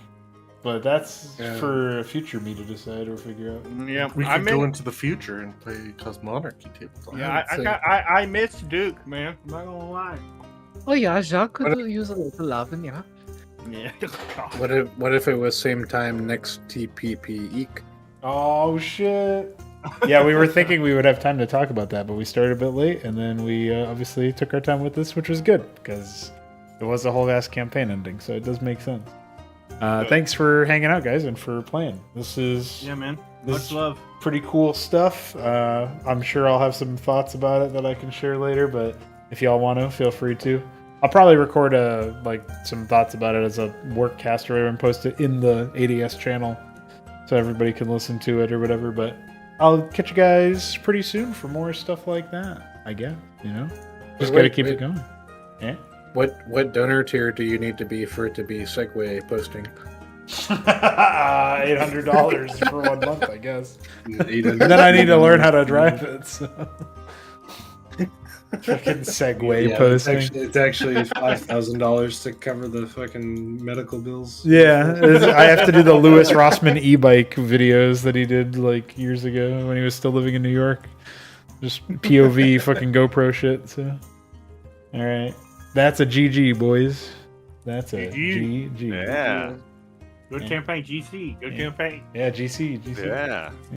but that's Yeah. for a future me to decide or figure out. Yeah, We I could go miss, into the future and play Cosmonarchy tabletop. yeah, I miss Duke, man. I'm not gonna lie. Oh yeah, Jacques could What use a little loving, yeah. Yeah. What if it was same time next TPP Eek? Oh shit. Yeah, we were thinking we would have time to talk about that, but we started a bit late, and then we obviously took our time with this, which was good because it was a whole ass campaign ending, so it does make sense. Thanks for hanging out, guys, and for playing. This is Yeah, man. This- Much love. pretty cool stuff. I'm sure I'll have some thoughts about it that I can share later, but if y'all want to, feel free to. I'll probably record some thoughts about it as a work cast or whatever and post it in the ADS channel so everybody can listen to it or whatever. But I'll catch you guys pretty soon for more stuff like that, I guess. Just gotta keep it going. Yeah. What donor tier do you need to be for it to be Segway posting? $800 for 1 month, I guess. And And then I need to learn how to drive it. So. Fucking Segway posting. It's actually $5,000 to cover the fucking medical bills. Yeah, I have to do the Louis Rossmann e-bike videos that he did like years ago when he was still living in New York. Just POV fucking GoPro shit. So, all right, that's a GG, boys. That's a GG. Yeah. Good campaign, GC. Good campaign. Yeah, GC. Yeah.